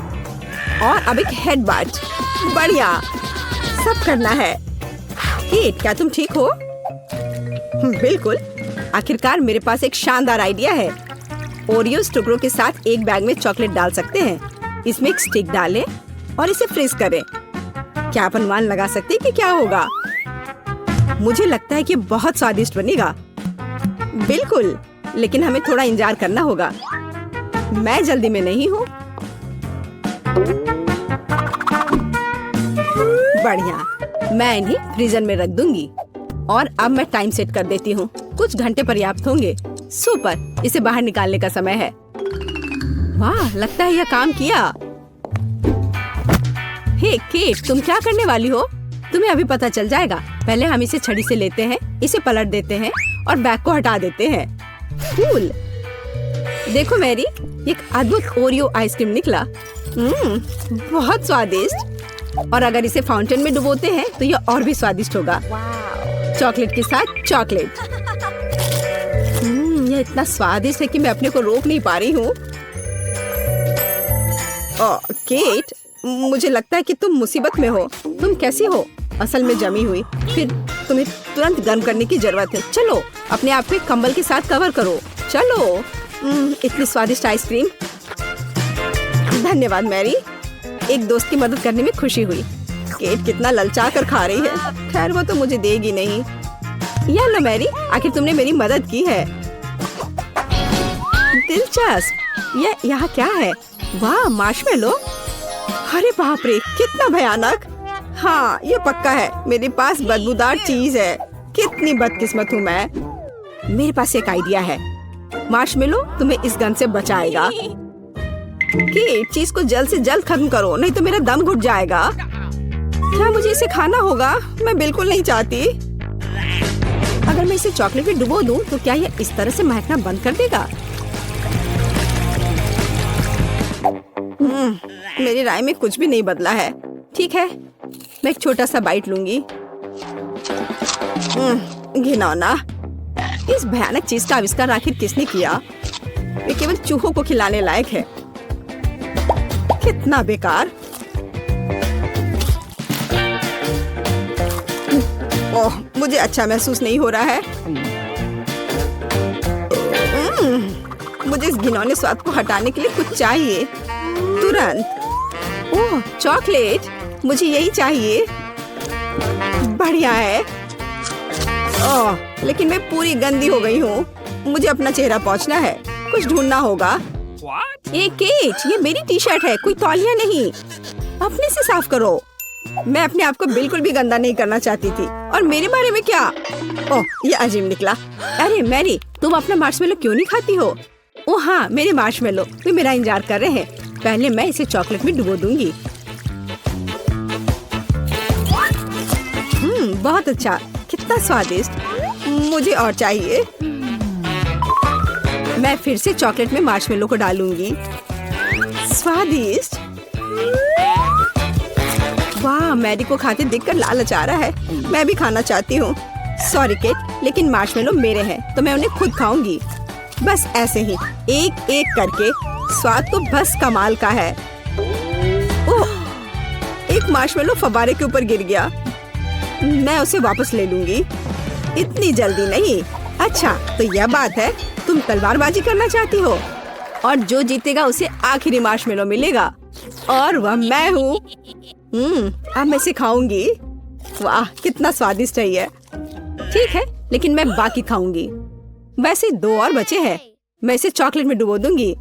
और अब एक हेड बाट। बढ़िया, सब करना है। केट, क्या तुम ठीक हो? बिल्कुल। आखिरकार मेरे पास एक शानदार आइडिया है। ओरियोस टुकड़ों के साथ एक बैग में चॉकलेट डाल सकते हैं। इसमें एक स्टिक डालें और इसे फ्रीज करें। क्या आप अनुमान लगा सकते हैं कि क्या होगा? मुझे लगता है कि बहुत स्वादिष्ट बनेगा। बिल्कुल, लेकिन हमें थोड़ा इंतजार करना होगा। मैं जल्दी में नहीं हूँ। बढ़िया, मैं इन्हें फ्रीजर में रख दूंगी और अब मैं टाइम सेट कर देती हूँ। कुछ घंटे पर्याप्त होंगे। सुपर, इसे बाहर निकालने का समय है। वाह, लगता है यह काम किया। हे केट, तुम क्या करने वाली हो? तुम्हें अभी पता चल जाएगा। पहले हम इसे छड़ी से लेते हैं, इसे पलट देते हैं और बैग को हटा देते हैं। कूल। देखो मैरी, एक अद्भुत ओरियो आइसक्रीम निकला। बहुत स्वादिष्ट। और अगर इसे फाउंटेन में डुबोते हैं तो यह और भी स्वादिष्ट होगा। चॉकलेट के साथ चॉकलेट। यह इतना स्वादिष्ट है कि मैं अपने को रोक नहीं पा रही हूँ। केट, मुझे लगता है कि तुम मुसीबत में हो। तुम कैसी हो? असल में जमी हुई। फिर तुम्हें तुरंत गर्म करने की जरूरत है। चलो, अपने आप को कंबल के साथ कवर करो। चलो। इतनी स्वादिष्ट आइसक्रीम। धन्यवाद मैरी, एक दोस्त की मदद करने में खुशी हुई। केट कितना ललचा कर खा रही है। खैर, वो तो मुझे देगी नहीं। या लो मैरी, आखिर तुमने मेरी मदद की है। दिलचस्प। यह यहाँ क्या है? वाह, मार्शमेलो। अरे बाप रे, कितना भयानक। हाँ, ये पक्का है। मेरे पास बदबूदार चीज है। कितनी बदकिस्मत हूँ मैं। मेरे पास एक आइडिया है। मार्शमेलो तुम्हें इस गन से बचाएगा। केट, चीज को जल्द से जल्द खत्म करो, नहीं तो मेरा दम घुट जाएगा। क्या मुझे इसे खाना होगा? मैं बिल्कुल नहीं चाहती। अगर मैं इसे चॉकलेट में डुबो दूं, तो क्या ये इस तरह से महकना बंद कर देगा? मेरी राय में कुछ भी नहीं बदला है। ठीक है, मैं एक छोटा सा बाइट लूंगी। घिनौना। इस भयानक चीज का आविष्कार आखिर किसने किया? ये केवल चूहों को खिलाने लायक है। कितना बेकार। ओह, मुझे अच्छा महसूस नहीं हो रहा है। मुझे इस घिनौने स्वाद को हटाने के लिए कुछ चाहिए, तुरंत। ओह, चॉकलेट, मुझे यही चाहिए। बढ़िया है। ओह, लेकिन मैं पूरी गंदी हो गई हूँ। मुझे अपना चेहरा पोंछना है। कुछ ढूंढना होगा। What? ए केट, ये मेरी टी शर्ट है, कोई तौलिया नहीं। अपने से साफ करो। मैं अपने आप को बिल्कुल भी गंदा नहीं करना चाहती थी। और मेरे बारे में क्या? ओह, ये अजीब निकला। अरे मैरी, तुम अपना मार्शमेलो क्यों नहीं खाती हो? ओह हाँ, मेरे मार्शमेलो, वे मेरा इंतजार कर रहे हैं। पहले मैं इसे चॉकलेट में डुबो दूंगी। बहुत अच्छा, कितना स्वादिष्ट। मुझे और चाहिए। मैं फिर से चॉकलेट में मार्शमेलो को डालूंगी। स्वादिष्ट। वाह, मैरी को खाते देखकर लालच आ रहा है। मैं भी खाना चाहती हूँ। सॉरी केट, लेकिन मार्शमेलो मेरे हैं, तो मैं उन्हें खुद खाऊंगी। बस ऐसे ही, एक एक करके। स्वाद तो बस कमाल का है। ओह, एक मार्शमेलो फव्वारे के ऊपर गिर गया। मैं उसे वापस ले लूंगी। इतनी जल्दी नहीं। अच्छा, तो यह बात है, तुम तलवारबाजी करना चाहती हो, और जो जीतेगा उसे आखिरी मार्शमेलो मिलेगा, और वह मैं हूँ। अब मैं इसे खाऊंगी। वाह, कितना स्वादिष्ट है ये। ठीक है, लेकिन मैं बाकी खाऊंगी। वैसे 2 और बचे हैं। मैं इसे चॉकलेट में डुबो दूंगी।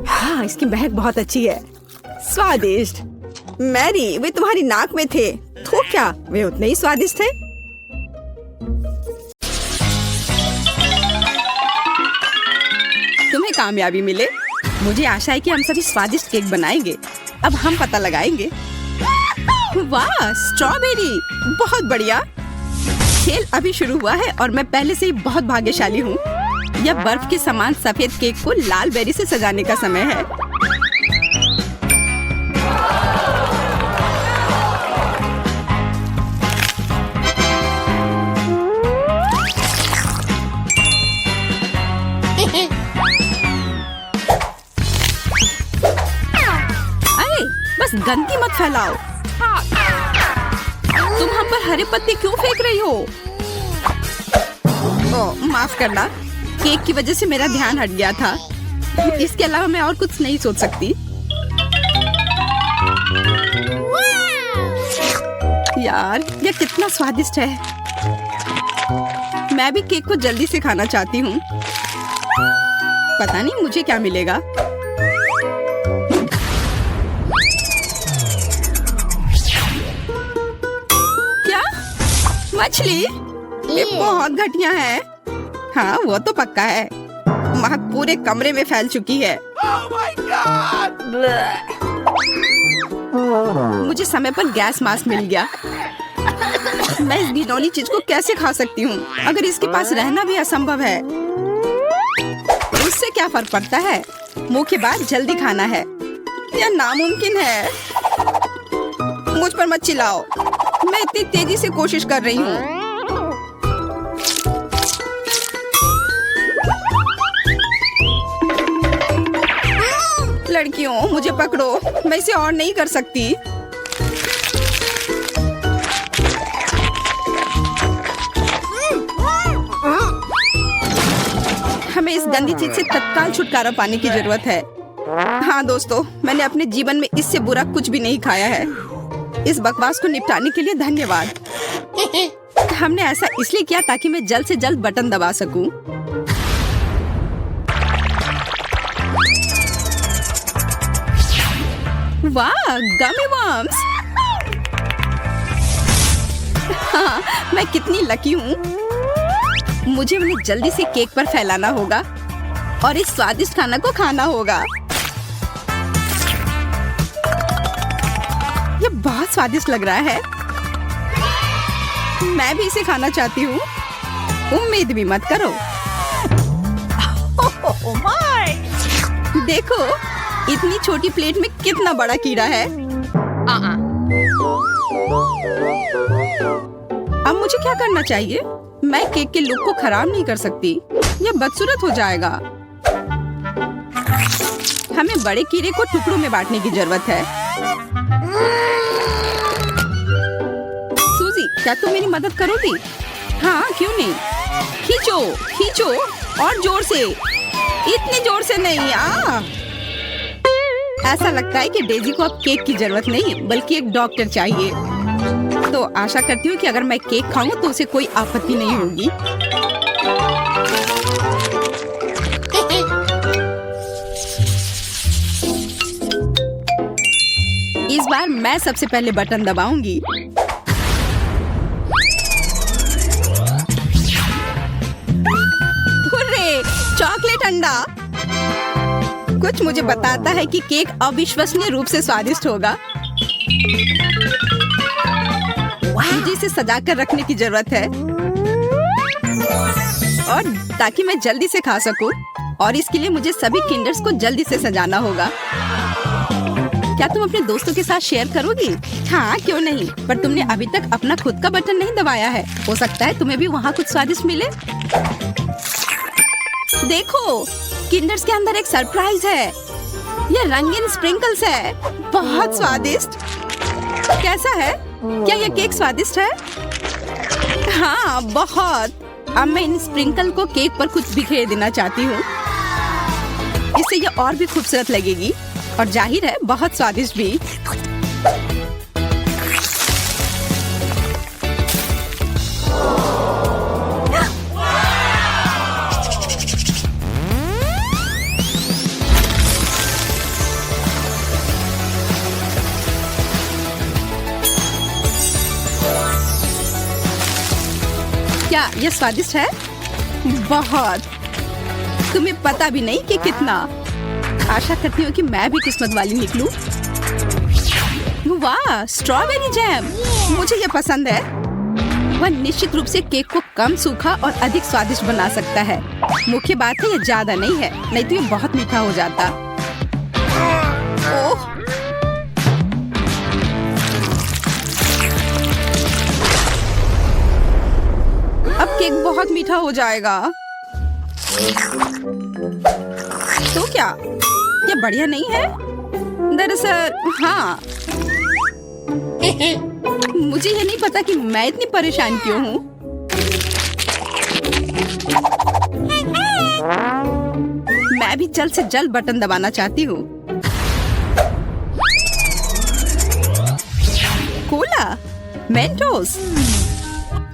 हाँ, इसकी महक बहुत अच्छी है। स्वादिष्ट। मैरी, वे तुम्हारी नाक में थे। तो क्या वे उतने ही स्वादिष्ट थे? तुम्हें कामयाबी मिले। मुझे आशा है कि हम सभी स्वादिष्ट केक बनाएंगे। अब हम पता लगाएंगे। वाह, स्ट्रॉबेरी, बहुत बढ़िया। खेल अभी शुरू हुआ है और मैं पहले से ही बहुत भाग्यशाली हूँ। यह बर्फ के समान सफेद केक को लाल बेरी से सजाने का समय है। अरे, बस गंदगी मत फैलाओ। तुम हम पर हरे पत्ते क्यों फेंक रही हो? ओह, माफ करना, केक की वजह से मेरा ध्यान हट गया था। इसके अलावा मैं और कुछ नहीं सोच सकती। यार, यह कितना स्वादिष्ट है। मैं भी केक को जल्दी से खाना चाहती हूँ। पता नहीं मुझे क्या मिलेगा। क्या? मछली? ये बहुत घटिया है। हाँ, वो तो पक्का है। महक पूरे कमरे में फैल चुकी है। Oh my God! मुझे समय पर गैस मास्क मिल गया। मैं इस घिनौनी चीज को कैसे खा सकती हूँ, अगर इसके पास रहना भी असंभव है? उससे क्या फर्क पड़ता है? मुंह के बाद जल्दी खाना है। यह नामुमकिन है। मुझ पर मत चिल्लाओ। मैं इतनी तेजी से कोशिश कर रही हूँ। लड़कियों, मुझे पकड़ो। मैं इसे और नहीं कर सकती। हमें इस गंदी चीज से तत्काल छुटकारा पाने की जरूरत है। हाँ दोस्तों, मैंने अपने जीवन में इससे बुरा कुछ भी नहीं खाया है। इस बकवास को निपटाने के लिए धन्यवाद। हमने ऐसा इसलिए किया ताकि मैं जल्द से जल्द बटन दबा सकूं। वाह, गमी वर्म्स। हाँ, मैं कितनी लकी हूँ। मुझे उन्हें जल्दी से केक पर फैलाना होगा और इस स्वादिष्ट खाना को खाना होगा। यह बहुत स्वादिष्ट लग रहा है। मैं भी इसे खाना चाहती हूँ। उम्मीद भी मत करो। Oh my! देखो, इतनी छोटी प्लेट में कितना बड़ा कीड़ा है। अब मुझे क्या करना चाहिए? मैं केक के लुक को खराब नहीं कर सकती, यह बदसूरत हो जाएगा। हमें बड़े कीड़े को टुकड़ों में बांटने की जरूरत है। सूजी, क्या तुम मेरी मदद करोगी? हाँ, क्यों नहीं? खींचो, खींचो और जोर से। इतनी जोर से नहीं। ऐसा लगता है कि डेजी को अब केक की जरूरत नहीं बल्कि एक डॉक्टर चाहिए। तो आशा करती हूँ कि अगर मैं केक खाऊं तो उसे कोई आपत्ति नहीं होगी। इस बार मैं सबसे पहले बटन दबाऊंगी। हुर्रे, चॉकलेट अंडा। कुछ मुझे बताता है कि केक अविश्वसनीय रूप से स्वादिष्ट होगा। मुझे इसे सजा कर रखने की जरूरत है और ताकि मैं जल्दी से खा सकूं। और इसके लिए मुझे सभी किंडर्स को जल्दी से सजाना होगा। क्या तुम अपने दोस्तों के साथ शेयर करोगी? हाँ, क्यों नहीं? पर तुमने अभी तक अपना खुद का बटन नहीं दबाया है। हो सकता है तुम्हें भी वहाँ कुछ स्वादिष्ट मिले। देखो, किंडर्स के अंदर एक सरप्राइज है। ये रंगीन स्प्रिंकल्स है, बहुत स्वादिष्ट। कैसा है? क्या ये केक स्वादिष्ट है? हाँ, बहुत। अब मैं इन स्प्रिंकल को केक पर कुछ बिखेर देना चाहती हूँ। इससे ये और भी खूबसूरत लगेगी और जाहिर है बहुत स्वादिष्ट भी। क्या ये स्वादिष्ट है? बहुत। तुम्हें पता भी नहीं कि कितना। आशा करती हूँ कि मैं भी किस्मत वाली निकलूं। वाह, स्ट्रॉबेरी जैम, मुझे ये पसंद है। वह निश्चित रूप से केक को कम सूखा और अधिक स्वादिष्ट बना सकता है। मुख्य बात है ये ज्यादा नहीं है, नहीं तो ये बहुत मीठा हो जाता। ओह, अब केक बहुत मीठा हो जाएगा। तो क्या ये बढ़िया नहीं है? दरअसल हाँ। मुझे ये नहीं पता कि मैं इतनी परेशान क्यों हूँ। मैं भी जल्द से जल्द बटन दबाना चाहती हूँ। Cola, Mentos.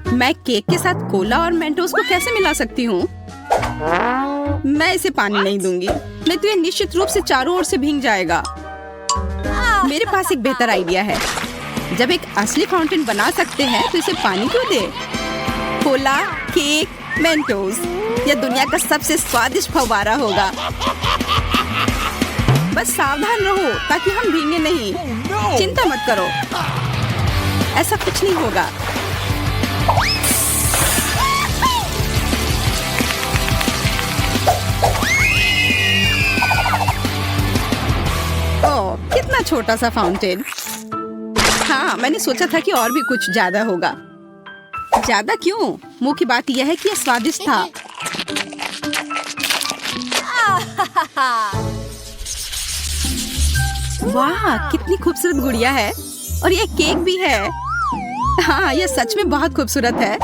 मैं केक के साथ कोला और मेंटोस को कैसे मिला सकती हूँ? मैं इसे पानी नहीं दूंगी, नहीं तो ये निश्चित रूप से चारों ओर से भीग जाएगा। मेरे पास एक बेहतर आइडिया है। जब एक असली फाउंटेन बना सकते हैं तो इसे पानी क्यों दे? कोला, केक, मेंटोस, यह दुनिया का सबसे स्वादिष्ट फव्वारा होगा। बस सावधान रहो ताकि हम भीगे नहीं। चिंता मत करो, ऐसा कुछ नहीं होगा। ओह, कितना छोटा सा फाउंटेन। हाँ, मैंने सोचा था कि और भी कुछ ज्यादा होगा। ज्यादा क्यों? मुख्य बात यह है कि यह स्वादिष्ट था। वाह, कितनी खूबसूरत गुड़िया है और यह केक भी है। हाँ, यह सच में बहुत खूबसूरत है।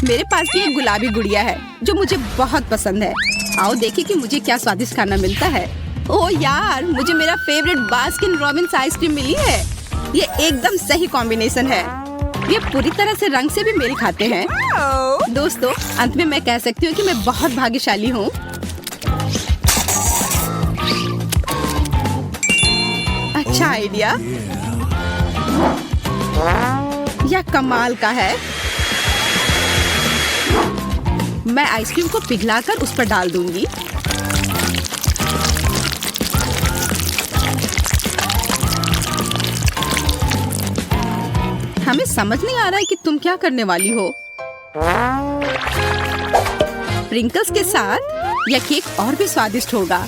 मेरे पास भी एक गुलाबी गुड़िया है जो मुझे बहुत पसंद है। आओ देखें कि मुझे क्या स्वादिष्ट खाना मिलता है। ओह यार, मुझे मेरा फेवरेट बास्किन रॉबिन्स आइसक्रीम मिली है। ये एकदम सही कॉम्बिनेशन है। ये पूरी तरह से रंग से भी मेल खाते हैं। दोस्तों, अंत में मैं कह सकती हूँ कि मैं बहुत भाग्यशाली हूँ। अच्छा आइडिया। यह कमाल का है। मैं आइसक्रीम को पिघलाकर उस पर डाल दूंगी। हमें समझ नहीं आ रहा है कि तुम क्या करने वाली हो। प्रिंकल्स के साथ यह केक और भी स्वादिष्ट होगा।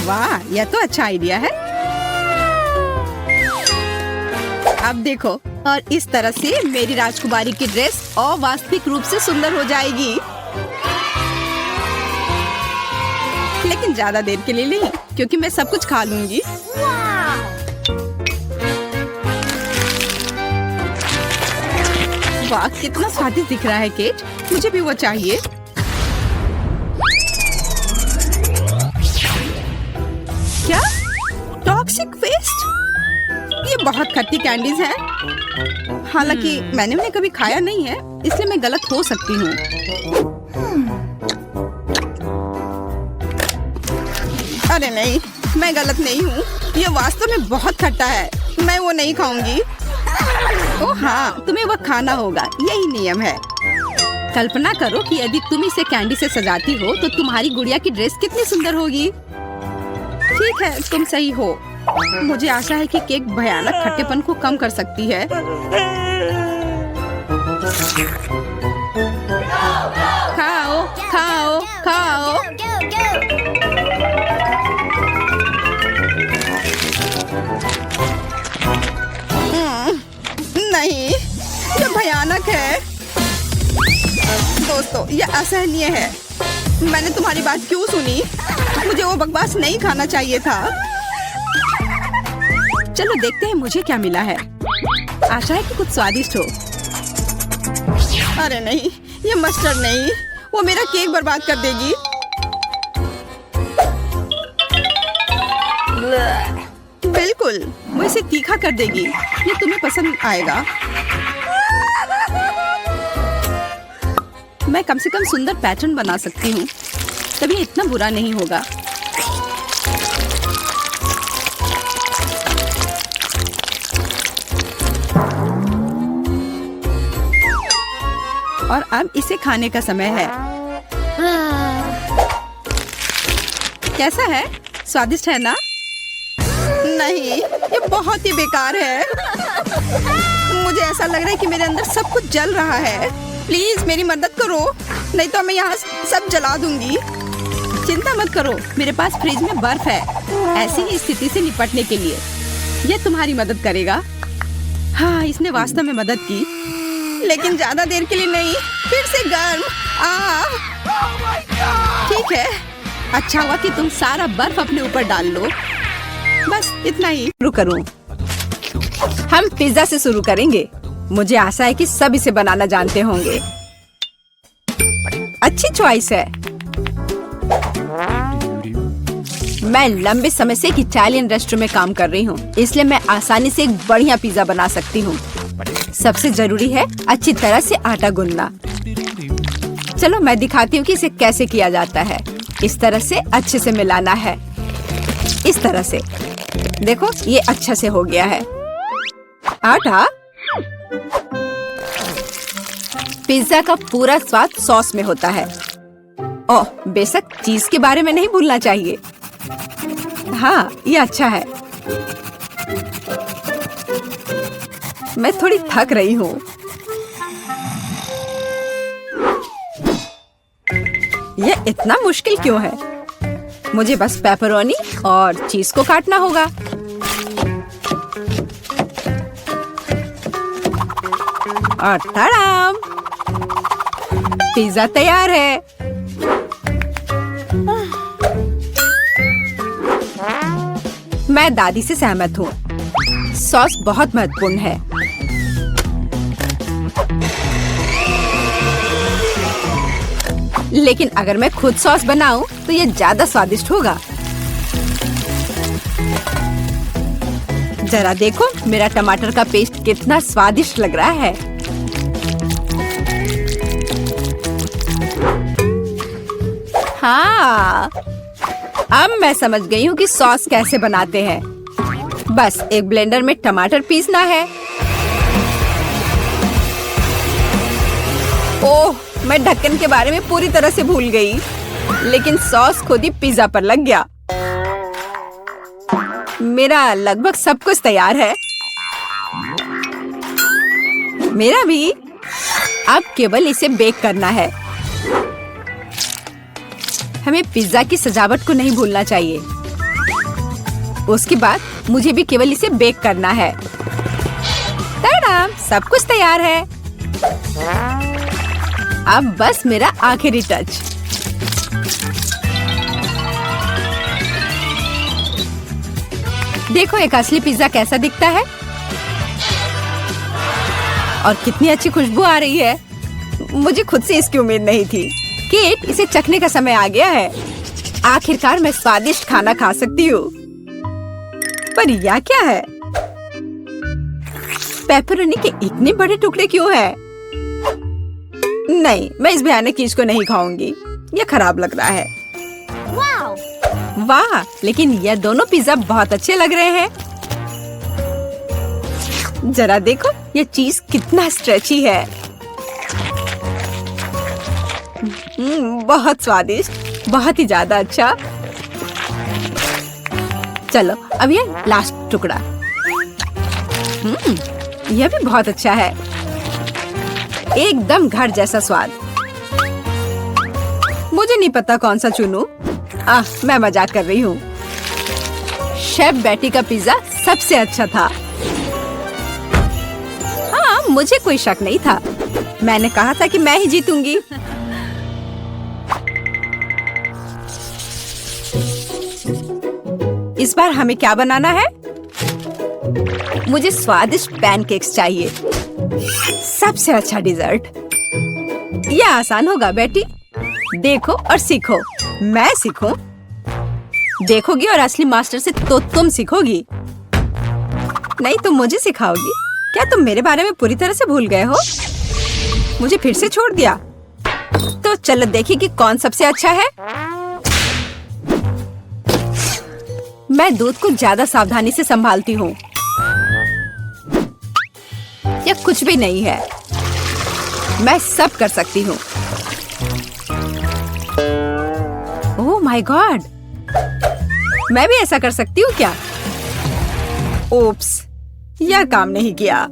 वाह, यह तो अच्छा आइडिया है। अब देखो, और इस तरह से मेरी राजकुमारी की ड्रेस और वास्तविक रूप से सुंदर हो जाएगी। लेकिन ज्यादा देर के लिए नहीं, क्योंकि मैं सब कुछ खा लूंगी। वाह, कितना स्वादिष्ट दिख रहा है केक। मुझे भी वो चाहिए। क्या? Toxic waste? ये बहुत खट्टी कैंडीज है। हालांकि मैंने उन्हें कभी खाया नहीं है, इसलिए मैं गलत हो सकती हूँ। अरे नहीं, मैं गलत नहीं हूँ। ये वास्तव में बहुत खट्टा है। मैं वो नहीं खाऊंगी। ओह हाँ, तुम्हें वह खाना होगा, यही नियम है। कल्पना करो कि यदि तुम इसे कैंडी से सजाती हो तो तुम्हारी गुड़िया की ड्रेस कितनी सुंदर होगी। ठीक है, तुम सही हो। मुझे आशा है कि केक भयानक खट्टेपन को कम कर सकती है। खाओ, खाओ, खाओ। नहीं, ये भयानक है। दोस्तों, ये असहनीय है। मैंने तुम्हारी बात क्यों सुनी? मुझे वो बकवास नहीं खाना चाहिए था। चलो देखते हैं मुझे क्या मिला है। आशा है कि कुछ स्वादिष्ट हो। अरे नहीं, ये मस्टर्ड नहीं, वो मेरा केक बर्बाद कर देगी। बिल्कुल, वो इसे तीखा कर देगी। ये तुम्हें पसंद आएगा। मैं कम से कम सुंदर पैटर्न बना सकती हूँ, तभी इतना बुरा नहीं होगा। और अब इसे खाने का समय है। कैसा है? स्वादिष्ट है ना? नहीं, ये बहुत ही बेकार है। मुझे ऐसा लग रहा है कि मेरे अंदर सब कुछ जल रहा है। प्लीज मेरी मदद करो, नहीं तो मैं यहाँ सब जला दूंगी। चिंता मत करो, मेरे पास फ्रिज में बर्फ है। ऐसी ही स्थिति से निपटने के लिए यह तुम्हारी मदद करेगा। हाँ, इसने वास्तव में मदद की, लेकिन ज्यादा देर के लिए नहीं। फिर से गर्म। ठीक है, अच्छा हुआ कि तुम सारा बर्फ अपने ऊपर डाल लो। बस इतना ही। शुरू करूं? हम पिज्जा से शुरू करेंगे। मुझे आशा है कि सब इसे बनाना जानते होंगे। अच्छी चॉइस है। मैं लंबे समय से एक इटालियन रेस्टोरेंट में काम कर रही हूँ, इसलिए मैं आसानी से एक बढ़िया पिज्जा बना सकती हूँ। सबसे जरूरी है अच्छी तरह से आटा गूंदना। चलो मैं दिखाती हूँ कि इसे कैसे किया जाता है। इस तरह से अच्छे से मिलाना है। इस तरह से देखो, ये अच्छा से हो गया है। आटा। पिज्जा का पूरा स्वाद सॉस में होता है। ओह, बेशक चीज के बारे में नहीं भूलना चाहिए। हाँ, ये अच्छा है। मैं थोड़ी थक रही हूँ। यह इतना मुश्किल क्यों है? मुझे बस पेपरोनी और चीज को काटना होगा। और तड़ाम, पिज्जा तैयार है। मैं दादी से सहमत हूँ। सॉस बहुत महत्वपूर्ण है। लेकिन अगर मैं खुद सॉस बनाऊं तो ये ज्यादा स्वादिष्ट होगा। जरा देखो, मेरा टमाटर का पेस्ट कितना स्वादिष्ट लग रहा है। हाँ, अब मैं समझ गई हूँ कि सॉस कैसे बनाते हैं। बस एक ब्लेंडर में टमाटर पीसना है। ओह, मैं ढक्कन के बारे में पूरी तरह से भूल गई, लेकिन सॉस खुद ही पिज्जा पर लग गया। मेरा लगभग सब कुछ तैयार है। मेरा भी। अब केवल इसे बेक करना है। हमें पिज्जा की सजावट को नहीं भूलना चाहिए। उसके बाद मुझे भी केवल इसे बेक करना है। तड़ाम, सब कुछ तैयार है। अब बस मेरा आखिरी टच। देखो एक असली पिज्जा कैसा दिखता है और कितनी अच्छी खुशबू आ रही है। मुझे खुद से इसकी उम्मीद नहीं थी। केट, इसे चखने का समय आ गया है। आखिरकार मैं स्वादिष्ट खाना खा सकती हूँ। पर यह क्या है? पेपरोनी के इतने बड़े टुकड़े क्यों हैं? नहीं, मैं इस भयानक चीज को नहीं खाऊंगी। यह खराब लग रहा है। वाह, लेकिन यह दोनों पिज्जा बहुत अच्छे लग रहे हैं। जरा देखो, यह चीज कितना स्ट्रेची है। बहुत स्वादिष्ट, बहुत ही ज्यादा अच्छा। चलो अब ये लास्ट टुकड़ा। यह भी बहुत अच्छा है। एकदम घर जैसा स्वाद। मुझे नहीं पता कौन सा चुनूं। मैं मजाक कर रही हूँ। शेफ बेटी का पिज्जा सबसे अच्छा था। हाँ, मुझे कोई शक नहीं था। मैंने कहा था कि मैं ही जीतूंगी। इस बार हमें क्या बनाना है? मुझे स्वादिष्ट पैनकेक्स चाहिए। सबसे अच्छा डिजर्ट। यह आसान होगा बेटी। देखो और सीखो। मैं सीखूं? देखोगी और असली मास्टर से तो तुम सीखोगी। नहीं, तुम मुझे सिखाओगी। क्या तुम मेरे बारे में पूरी तरह से भूल गए हो? मुझे फिर से छोड़ दिया। तो चलो देखिए कि कौन सबसे अच्छा है। मैं दूध को ज्यादा सावधानी से संभालती हूँ। यह कुछ भी नहीं है। मैं सब कर सकती हूँ। ओह माय गॉड, मैं भी ऐसा कर सकती हूँ क्या? ओप्स, यह काम नहीं किया।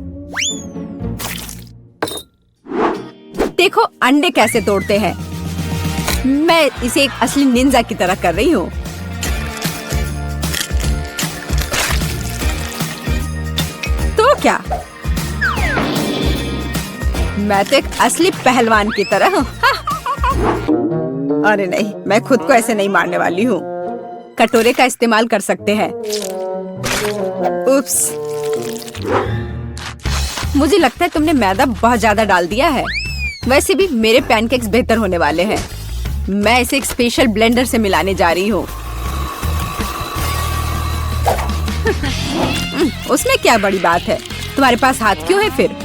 देखो अंडे कैसे तोड़ते हैं। मैं इसे एक असली निंजा की तरह कर रही हूँ। तो क्या? मैं तो एक असली पहलवान की तरह हूँ। अरे नहीं, मैं खुद को ऐसे नहीं मारने वाली हूँ। कटोरे का इस्तेमाल कर सकते हैं। उप्स, मुझे लगता है तुमने मैदा बहुत ज्यादा डाल दिया है। वैसे भी मेरे पैनकेक्स बेहतर होने वाले हैं। मैं इसे एक स्पेशल ब्लेंडर से मिलाने जा रही हूँ। उसमें क्या बड़ी बात है? तुम्हारे पास हाथ क्यों है फिर?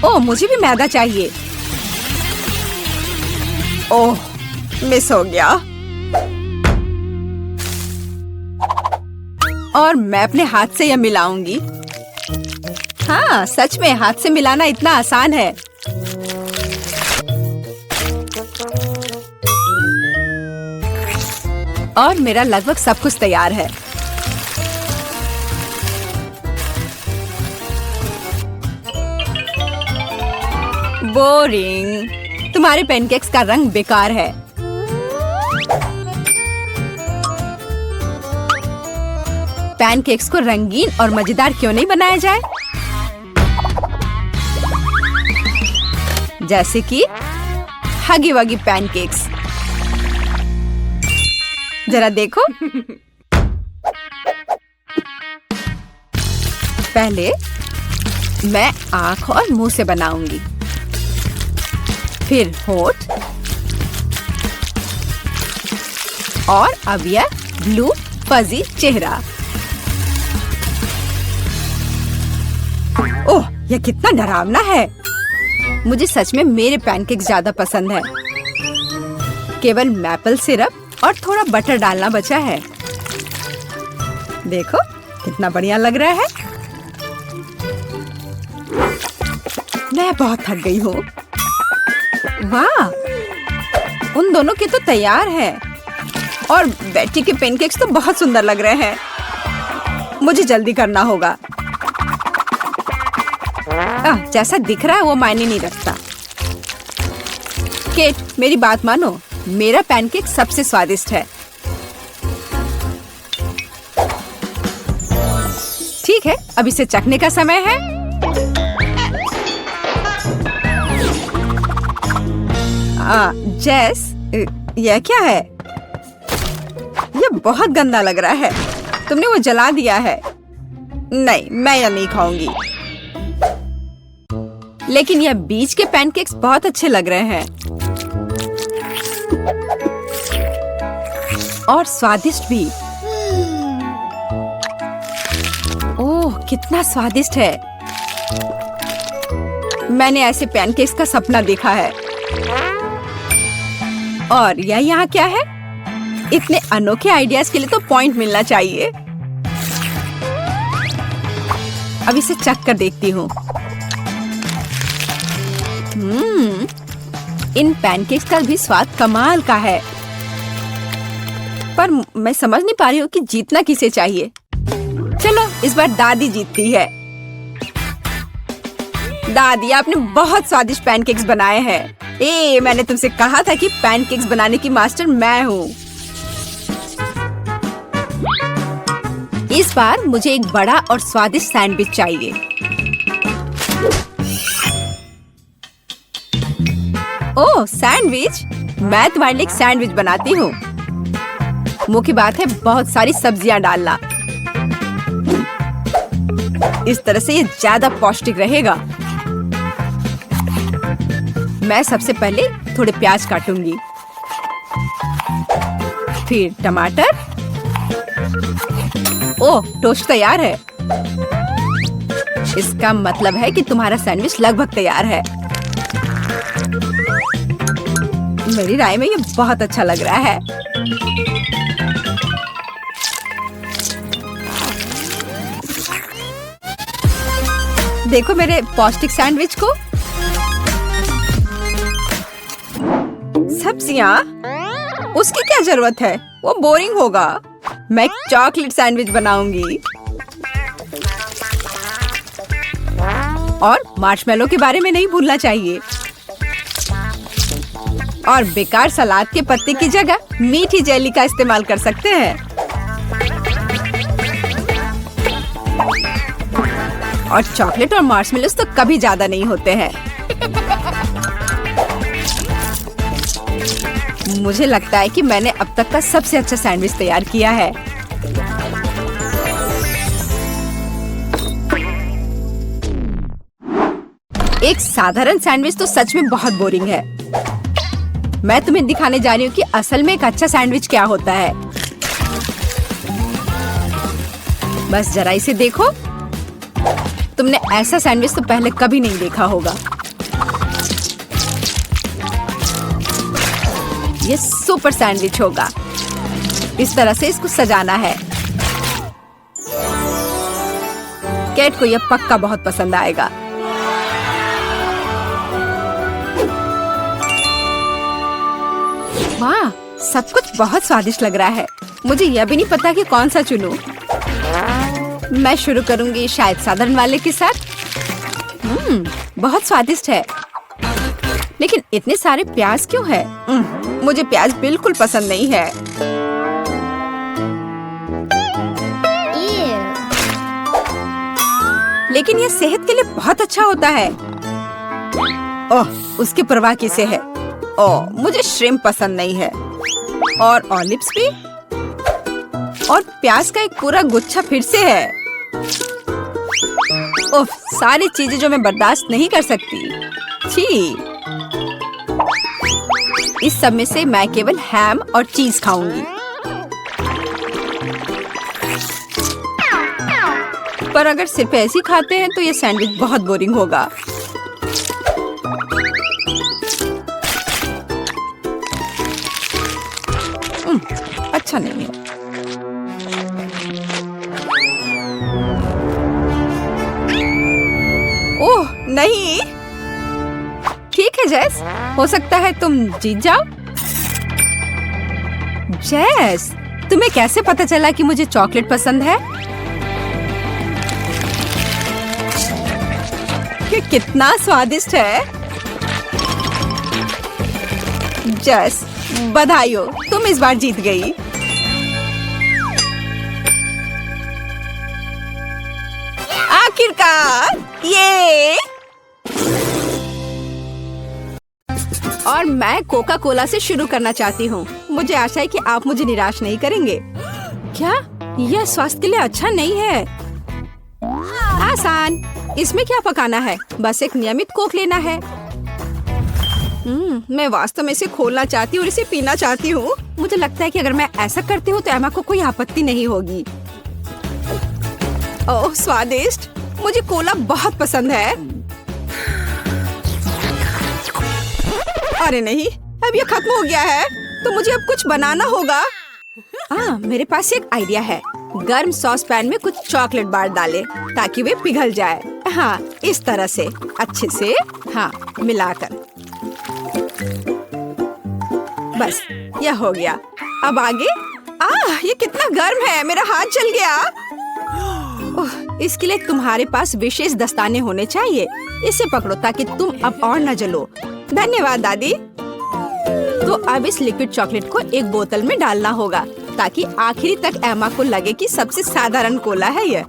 ओह, मुझे भी मैदा चाहिए। ओह, मिस हो गया। और मैं अपने हाथ से यह मिलाऊंगी। हाँ, सच में हाथ से मिलाना इतना आसान है। और मेरा लगभग सब कुछ तैयार है। बोरिंग। तुम्हारे पैनकेक्स का रंग बेकार है। पैनकेक्स को रंगीन और मजेदार क्यों नहीं बनाया जाए? जैसे कि हगी वगी पैनकेक्स। जरा देखो। पहले मैं आँख और मुंह से बनाऊंगी, फिर होठ, और अब यह ब्लू फजी चेहरा। ओह, यह कितना डरावना है। मुझे सच में मेरे पैनकेक्स ज्यादा पसंद है। केवल मैपल सिरप और थोड़ा बटर डालना बचा है। देखो कितना बढ़िया लग रहा है। मैं बहुत थक गई हूँ। वाह, उन दोनों के तो तैयार है। और बेटी के पैनकेक्स तो बहुत सुंदर लग रहे हैं। मुझे जल्दी करना होगा। जैसा दिख रहा है वो मायने नहीं रखता। केट, मेरी बात मानो, मेरा पैनकेक सबसे स्वादिष्ट है। ठीक है, अब इसे चखने का समय है। जेस, यह क्या है? यह बहुत गंदा लग रहा है। तुमने वो जला दिया है। नहीं, मैं यह नहीं खाऊंगी। लेकिन यह बीज के पैनकेक्स बहुत अच्छे लग रहे हैं और स्वादिष्ट भी। ओह, कितना स्वादिष्ट है। मैंने ऐसे पैनकेक्स का सपना देखा है। और यह यहाँ क्या है? इतने अनोखे आइडियाज के लिए तो पॉइंट मिलना चाहिए। अब इसे चख कर देखती हूँ। इन पैनकेक्स का भी स्वाद कमाल का है। पर मैं समझ नहीं पा रही हूँ कि जीतना किसे चाहिए। चलो, इस बार दादी जीतती है। दादी, आपने बहुत स्वादिष्ट पैनकेक्स बनाए हैं। मैंने तुमसे कहा था कि पैनकेक्स बनाने की मास्टर मैं हूँ। इस बार मुझे एक बड़ा और स्वादिष्ट सैंडविच चाहिए। ओह, सैंडविच? मैं तुम्हारे लिए एक सैंडविच बनाती हूँ। मुख्य बात है बहुत सारी सब्जियां डालना। इस तरह से ये ज्यादा पौष्टिक रहेगा। मैं सबसे पहले थोड़े प्याज काटूंगी, फिर टमाटर। ओह, टोस्ट तैयार है। इसका मतलब है कि तुम्हारा सैंडविच लगभग तैयार है। मेरी राय में ये बहुत अच्छा लग रहा है। देखो मेरे पौष्टिक सैंडविच को। सब्जियां? उसकी क्या जरूरत है? वो बोरिंग होगा। मैं एक चॉकलेट सैंडविच बनाऊंगी। और मार्शमेलो के बारे में नहीं भूलना चाहिए। और बेकार सलाद के पत्ते की जगह मीठी जेली का इस्तेमाल कर सकते हैं। और चॉकलेट और मार्शमेलोस तो कभी ज्यादा नहीं होते हैं। मुझे लगता है कि मैंने अब तक का सबसे अच्छा सैंडविच तैयार किया है। एक साधारण सैंडविच तो सच में बहुत बोरिंग है। मैं तुम्हें दिखाने जा रही हूँ कि असल में एक अच्छा सैंडविच क्या होता है। बस जरा इसे देखो। तुमने ऐसा सैंडविच तो पहले कभी नहीं देखा होगा। ये सुपर सैंडविच होगा। इस तरह से इसको सजाना है। केट को यह पक्का बहुत पसंद आएगा। वाह, सब कुछ बहुत स्वादिष्ट लग रहा है। मुझे यह भी नहीं पता कि कौन सा चुनूं। मैं शुरू करूंगी शायद साधारण वाले के साथ। बहुत स्वादिष्ट है। लेकिन इतने सारे प्याज क्यों है? मुझे प्याज बिल्कुल पसंद नहीं है। लेकिन यह सेहत के लिए बहुत अच्छा होता है। ओह, उसकी परवाह किसे है? ओह, मुझे श्रिम्प पसंद नहीं है। और ऑलिव्स भी। और प्याज का एक पूरा गुच्छा फिर से है। ओह, सारी चीजें जो मैं बर्दाश्त नहीं कर सकती। छी। इस सब में से मैं केवल हैम और चीज खाऊंगी। पर अगर सिर्फ ऐसे ही खाते हैं तो ये सैंडविच बहुत बोरिंग होगा। अच्छा नहीं है। ओह नहीं। ठीक है जेस, हो सकता है तुम जीत जाओ। जेस, तुम्हें कैसे पता चला कि मुझे चॉकलेट पसंद है? ये कितना स्वादिष्ट है। जस, बधाई हो, तुम इस बार जीत गई। आखिरकार, ये। और मैं कोका कोला से शुरू करना चाहती हूँ। मुझे आशा है कि आप मुझे निराश नहीं करेंगे। क्या यह स्वास्थ्य के लिए अच्छा नहीं है? आसान। इसमें क्या पकाना है? बस एक नियमित कोक लेना है। मैं वास्तव में इसे खोलना चाहती हूँ और इसे पीना चाहती हूँ। मुझे लगता है कि अगर मैं ऐसा करती हूँ तो एमा को कोई आपत्ति नहीं होगी। ओह, स्वादिष्ट। मुझे कोला बहुत पसंद है। अरे नहीं, अब ये खत्म हो गया है, तो मुझे अब कुछ बनाना होगा। मेरे पास एक आइडिया है। गर्म सॉस पैन में कुछ चॉकलेट बार डालें ताकि वे पिघल जाए। हाँ, इस तरह से अच्छे से मिलाकर। बस, यह हो गया। अब आगे। ये कितना गर्म है, मेरा हाथ जल गया। इसके लिए तुम्हारे पास विशेष दस्ताने होने चाहिए। इसे पकड़ो ताकि तुम अब और न जलो। धन्यवाद दादी। तो अब इस लिक्विड चॉकलेट को एक बोतल में डालना होगा ताकि आखिरी तक एमा को लगे कि सबसे साधारण कोला है यह।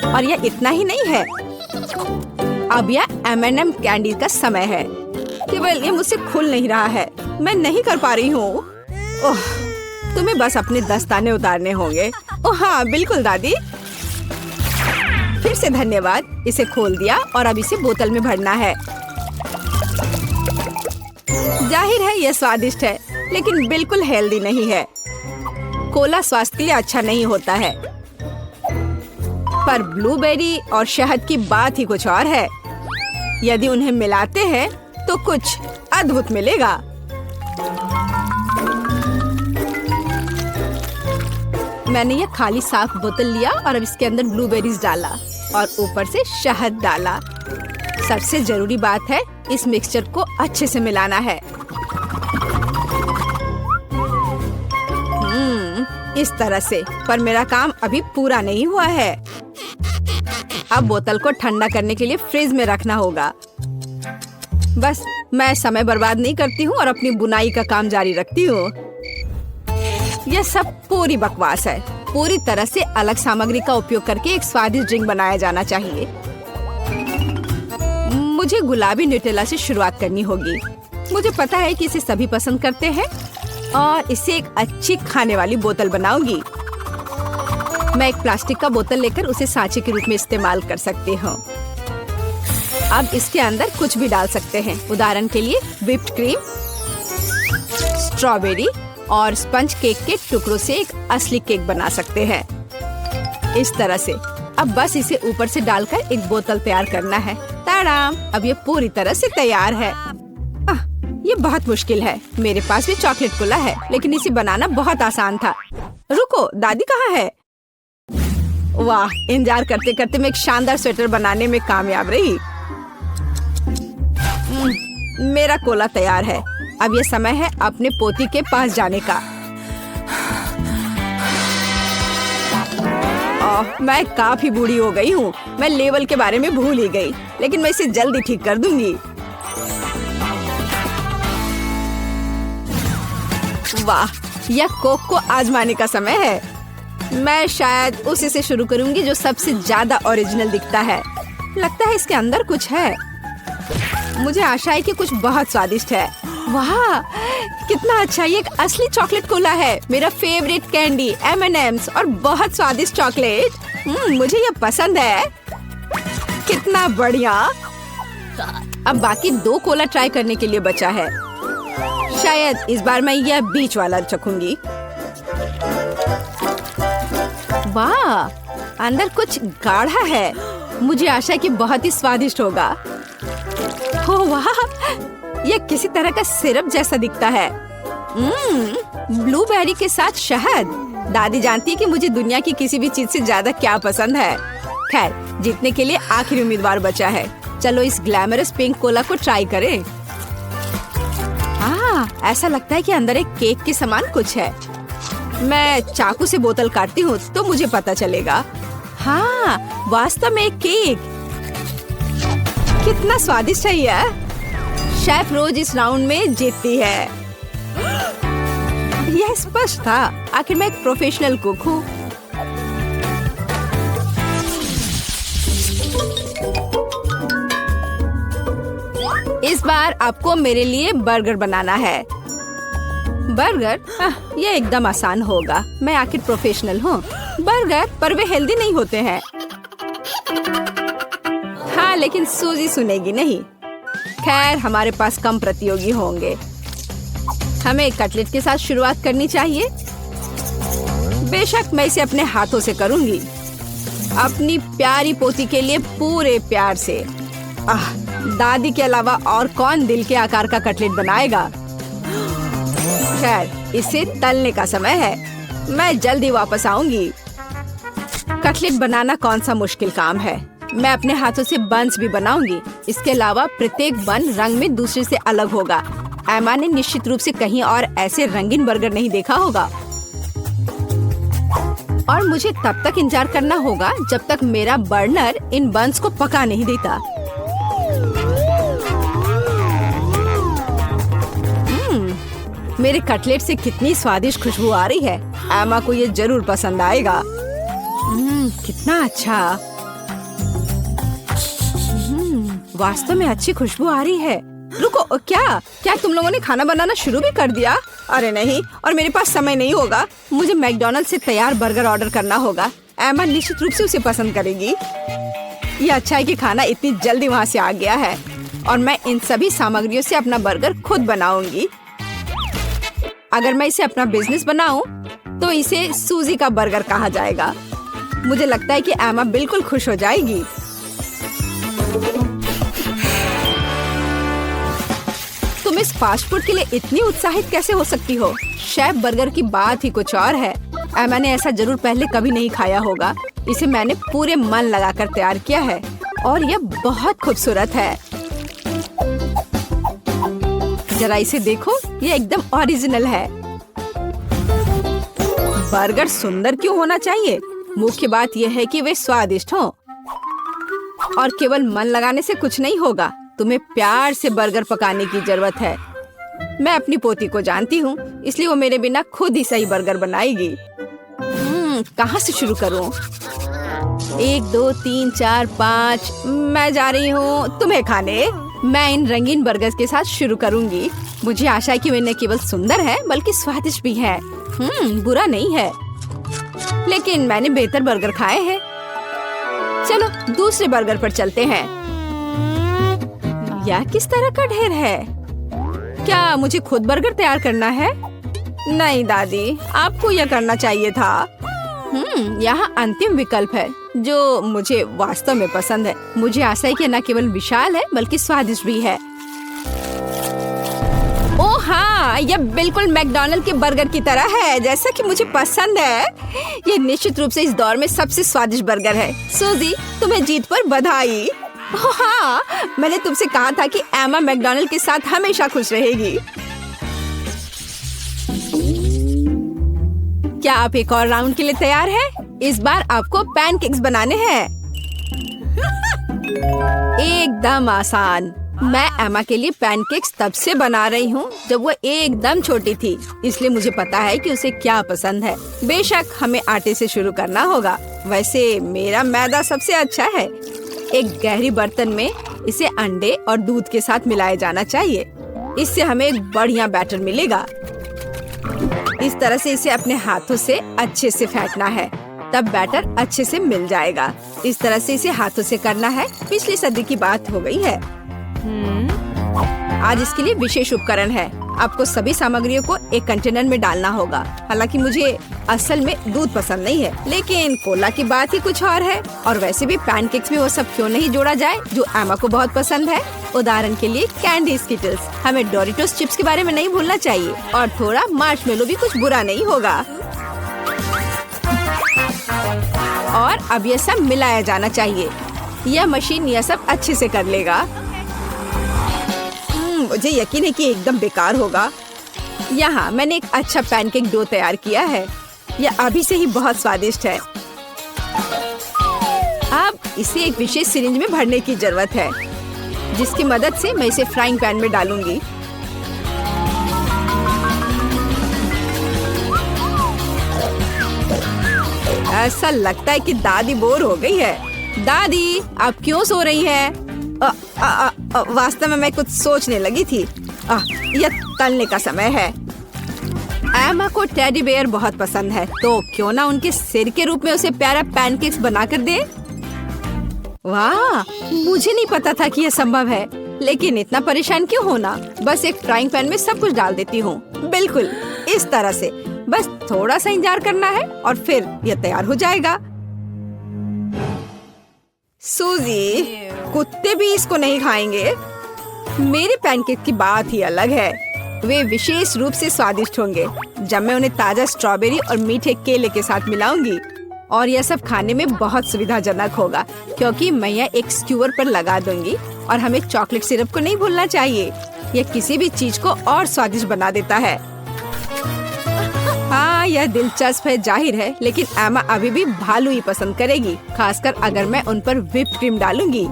और यह इतना ही नहीं है, अब यह M&M कैंडी का समय है। केवल ये मुझसे खुल नहीं रहा है, मैं नहीं कर पा रही हूँ। तुम्हें बस अपने दस्ताने उतारने होंगे। ओह हाँ, बिल्कुल दादी। फिर से धन्यवाद। इसे खोल दिया और अब इसे बोतल में भरना है। जाहिर है यह स्वादिष्ट है, लेकिन बिल्कुल हेल्दी नहीं है। कोला स्वास्थ्य के लिए अच्छा नहीं होता है, पर ब्लूबेरी और शहद की बात ही कुछ और है। यदि उन्हें मिलाते हैं तो कुछ अद्भुत मिलेगा। मैंने यह खाली साफ बोतल लिया और अब इसके अंदर ब्लूबेरीज डाला और ऊपर से शहद डाला। सबसे जरूरी बात है, इस मिक्सचर को अच्छे से मिलाना है। इस तरह से। पर मेरा काम अभी पूरा नहीं हुआ है। अब बोतल को ठंडा करने के लिए फ्रिज में रखना होगा। बस, मैं समय बर्बाद नहीं करती हूँ और अपनी बुनाई का काम जारी रखती हूँ। यह सब पूरी बकवास है। पूरी तरह से अलग सामग्री का उपयोग करके एक स्वादिष्ट ड्रिंक बनाया जाना चाहिए। मुझे गुलाबी न्यूटेला से शुरुआत करनी होगी। मुझे पता है कि इसे सभी पसंद करते हैं और इसे एक अच्छी खाने वाली बोतल बनाऊंगी। मैं एक प्लास्टिक का बोतल लेकर उसे सांचे के रूप में इस्तेमाल कर सकती हूँ। अब इसके अंदर कुछ भी डाल सकते हैं। उदाहरण के लिए व्हिप्ड क्रीम, स्ट्रॉबेरी और स्पंज केक के टुकड़ों से एक असली केक बना सकते हैं। इस तरह से। अब बस इसे ऊपर से डालकर एक बोतल तैयार करना है। ताराम! अब ये पूरी तरह से तैयार है। ये बहुत मुश्किल है। मेरे पास भी चॉकलेट कोला है, लेकिन इसे बनाना बहुत आसान था। रुको, दादी कहाँ है? वाह, इंतजार करते करते मैं एक शानदार स्वेटर बनाने में कामयाब रही। मेरा कोला तैयार है। अब ये समय है अपने पोती के पास जाने का। मैं काफी बूढ़ी हो गई हूँ। मैं लेवल के बारे में भूल ही गई, लेकिन मैं इसे जल्दी ठीक कर दूंगी। वाह, यह कोक को आजमाने का समय है। मैं शायद उसी से शुरू करूंगी जो सबसे ज्यादा ओरिजिनल दिखता है। लगता है इसके अंदर कुछ है। मुझे आशा है कि कुछ बहुत स्वादिष्ट है। वाह, कितना अच्छा! ये एक असली चॉकलेट कोला है। मेरा फेवरेट कैंडी M&M's और बहुत स्वादिष्ट चॉकलेट। मुझे ये पसंद है। कितना बढ़िया! अब बाकी 2 कोला ट्राई करने के लिए बचा है। शायद इस बार मैं यह बीच वाला चखूंगी। वाह, अंदर कुछ गाढ़ा है। मुझे आशा है कि बहुत ही स्वादिष्ट होगा। ओह वाह, यह किसी तरह का सिरप जैसा दिखता है। ब्लूबेरी के साथ शहद। दादी जानती है कि मुझे दुनिया की किसी भी चीज से ज्यादा क्या पसंद है। खैर, जीतने के लिए आखिरी उम्मीदवार बचा है। चलो इस ग्लैमरस पिंक कोला को ट्राई करें। ऐसा लगता है कि अंदर एक केक के समान कुछ है। मैं चाकू से बोतल काटती हूँ तो मुझे पता चलेगा। हाँ, वास्तव में एक केक। कितना स्वादिष्ट है यह। शेफ रोज इस राउंड में जीतती है। यह स्पष्ट था, आखिर मैं एक प्रोफेशनल कुक हूँ। इस बार आपको मेरे लिए बर्गर बनाना है। बर्गर? यह एकदम आसान होगा, मैं आखिर प्रोफेशनल हूँ। बर्गर, पर वे हेल्दी नहीं होते हैं। हाँ, लेकिन सूजी सुनेगी नहीं। खैर, हमारे पास कम प्रतियोगी होंगे। हमें कटलेट के साथ शुरुआत करनी चाहिए। बेशक मैं इसे अपने हाथों से करूंगी, अपनी प्यारी पोती के लिए पूरे प्यार से। दादी के अलावा और कौन दिल के आकार का कटलेट बनाएगा। खैर, इसे तलने का समय है। मैं जल्दी वापस आऊंगी। कटलेट बनाना कौन सा मुश्किल काम है। मैं अपने हाथों से बन्स भी बनाऊंगी। इसके अलावा प्रत्येक बन रंग में दूसरे से अलग होगा। एमा ने निश्चित रूप से कहीं और ऐसे रंगीन बर्गर नहीं देखा होगा। और मुझे तब तक इंतजार करना होगा जब तक मेरा बर्नर इन बन्स को पका नहीं देता। मेरे कटलेट से कितनी स्वादिष्ट खुशबू आ रही है। एमा को ये जरूर पसंद आएगा। कितना अच्छा। वास्तव में अच्छी खुशबू आ रही है। रुको, क्या तुम लोगों ने खाना बनाना शुरू भी कर दिया? अरे नहीं, और मेरे पास समय नहीं होगा। मुझे मैकडॉनल्ड से तैयार बर्गर ऑर्डर करना होगा। एमा निश्चित रूप से उसे पसंद करेगी। ये अच्छा है कि खाना इतनी जल्दी वहाँ से आ गया है और मैं इन सभी सामग्रियों से अपना बर्गर खुद बनाऊंगी। अगर मैं इसे अपना बिजनेस बनाऊं, तो इसे सूजी का बर्गर कहा जाएगा। मुझे लगता है कि एमा बिल्कुल खुश हो जाएगी। तुम इस फास्ट फूड के लिए इतनी उत्साहित कैसे हो सकती हो? शेफ बर्गर की बात ही कुछ और है। एमा ने ऐसा जरूर पहले कभी नहीं खाया होगा। इसे मैंने पूरे मन लगाकर तैयार किया है और यह बहुत खूबसूरत है। जरा इसे देखो, ये एकदम ओरिजिनल है। बर्गर सुंदर क्यों होना चाहिए? मुख्य बात यह है कि वे स्वादिष्ट हों। और केवल मन लगाने से कुछ नहीं होगा, तुम्हें प्यार से बर्गर पकाने की जरूरत है। मैं अपनी पोती को जानती हूँ, इसलिए वो मेरे बिना खुद ही सही बर्गर बनाएगी। कहाँ से शुरू करूँ? 1 2 3 4 5 मैं जा रही हूँ तुम्हें खाने। मैं इन रंगीन बर्गर्स के साथ शुरू करूंगी। मुझे आशा है कि वे न केवल सुंदर है बल्कि स्वादिष्ट भी है। बुरा नहीं है, लेकिन मैंने बेहतर बर्गर खाए हैं। चलो दूसरे बर्गर पर चलते हैं। यह किस तरह का ढेर है? क्या मुझे खुद बर्गर तैयार करना है? नहीं दादी, आपको यह करना चाहिए था। यहाँ अंतिम विकल्प है जो मुझे वास्तव में पसंद है। मुझे आशा है कि न केवल विशाल है बल्कि स्वादिष्ट भी है। ओह हाँ, यह बिल्कुल मैकडॉनल्ड के बर्गर की तरह है, जैसा कि मुझे पसंद है। यह निश्चित रूप से इस दौर में सबसे स्वादिष्ट बर्गर है। सूजी, तुम्हें जीत पर बधाई। ओह हाँ, मैंने तुमसे कहा था कि एमा मैकडॉनल्ड के साथ हमेशा खुश रहेगी। क्या आप एक और राउंड के लिए तैयार हैं? इस बार आपको पैनकेक्स बनाने हैं। एकदम आसान। मैं एमा के लिए पैनकेक्स तब से बना रही हूँ जब वो एकदम छोटी थी, इसलिए मुझे पता है कि उसे क्या पसंद है। बेशक हमें आटे से शुरू करना होगा। वैसे मेरा मैदा सबसे अच्छा है। एक गहरी बर्तन में इसे अंडे और दूध के साथ मिलाया जाना चाहिए। इससे हमें एक बढ़िया बैटर मिलेगा। इस तरह से इसे अपने हाथों से अच्छे से फेंटना है, तब बैटर अच्छे से मिल जाएगा। इस तरह से इसे हाथों से करना है। पिछली सदी की बात हो गई है। आज इसके लिए विशेष उपकरण है। आपको सभी सामग्रियों को एक कंटेनर में डालना होगा। हालांकि मुझे असल में दूध पसंद नहीं है, लेकिन कोला की बात ही कुछ और है। और वैसे भी पैनकेक्स में वो सब क्यों नहीं जोड़ा जाए जो एमा को बहुत पसंद है। उदाहरण के लिए कैंडी स्किटल्स। हमें डोरिटोस चिप्स के बारे में नहीं भूलना चाहिए, और थोड़ा मार्शमेलो भी कुछ बुरा नहीं होगा। और अब यह सब मिलाया जाना चाहिए। यह मशीन यह सब अच्छे से कर लेगा। मुझे यकीन है कि एकदम बेकार होगा। यहाँ मैंने एक अच्छा पैनकेक डो तैयार किया है। यह अभी से ही बहुत स्वादिष्ट है। अब इसे एक विशेष सिरिंज में भरने की जरूरत है। जिसकी मदद से मैं इसे फ्राइंग पैन में डालूंगी। ऐसा लगता है कि दादी बोर हो गई है। दादी, आप क्यों सो रही हैं? वास्तव में मैं कुछ सोचने लगी थी। यह तलने का समय है। एमा को टेडी बेयर बहुत पसंद है, तो क्यों ना उनके सिर के रूप में उसे प्यारा पैनकेक्स बनाकर दे। वाह, मुझे नहीं पता था कि यह संभव है, लेकिन इतना परेशान क्यों होना। बस एक फ्राइंग पैन में सब कुछ डाल देती हूँ, बिल्कुल इस तरह से। बस थोड़ा सा इंतजार करना है और फिर यह तैयार हो जाएगा। सूजी, कुत्ते भी इसको नहीं खाएंगे। मेरे पैनकेक की बात ही अलग है। वे विशेष रूप से स्वादिष्ट होंगे जब मैं उन्हें ताजा स्ट्रॉबेरी और मीठे केले के साथ मिलाऊंगी। और यह सब खाने में बहुत सुविधाजनक होगा, क्योंकि मैं यह एक स्क्यूअर पर लगा दूंगी। और हमें चॉकलेट सिरप को नहीं भूलना चाहिए। यह किसी भी चीज को और स्वादिष्ट बना देता है। हाँ, यह दिलचस्प है जाहिर है, लेकिन एमा अभी भी भालू ही पसंद करेगी, खासकर अगर मैं उन पर व्हिप्ड क्रीम डालूंगी।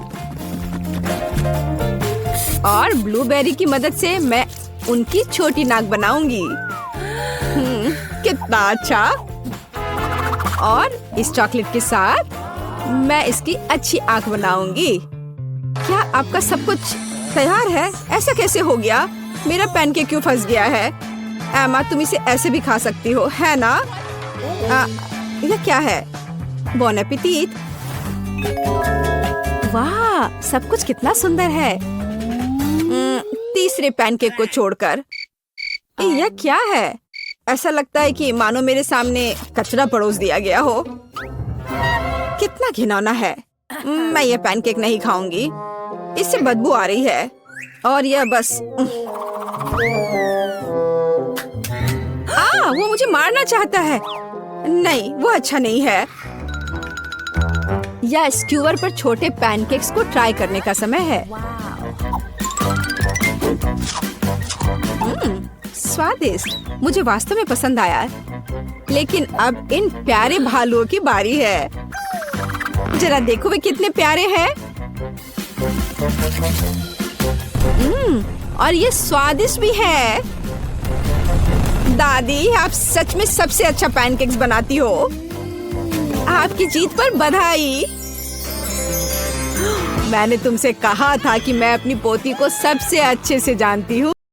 और ब्लूबेरी की मदद से मैं उनकी छोटी नाक बनाऊंगी। कितना अच्छा। और इस चॉकलेट के साथ मैं इसकी अच्छी आंख बनाऊंगी। क्या आपका सब कुछ तैयार है? ऐसा कैसे हो गया? मेरा पैनकेक क्यों फंस गया है? एमा, तुम इसे ऐसे भी खा सकती हो, है ना? यह क्या है? बॉन एपेटिट। वाह, सब कुछ कितना सुंदर है। तीसरे पैनकेक को छोड़कर यह क्या है? ऐसा लगता है कि मानो मेरे सामने कचरा परोस दिया गया हो। कितना घिनौना है। मैं यह पैनकेक नहीं खाऊंगी, इससे बदबू आ रही है। और यह बस वो मुझे मारना चाहता है। नहीं, वो अच्छा नहीं है। या स्क्यूअर पर छोटे पैनकेक्स को ट्राई करने का समय है। स्वादिष्ट, मुझे वास्तव में पसंद आया। लेकिन अब इन प्यारे भालुओं की बारी है। जरा देखो वे कितने प्यारे हैं। और ये स्वादिष्ट भी है। दादी, आप सच में सबसे अच्छा पैनकेक्स बनाती हो। आपकी जीत पर बधाई। मैंने तुमसे कहा था कि मैं अपनी पोती को सबसे अच्छे से जानती हूँ।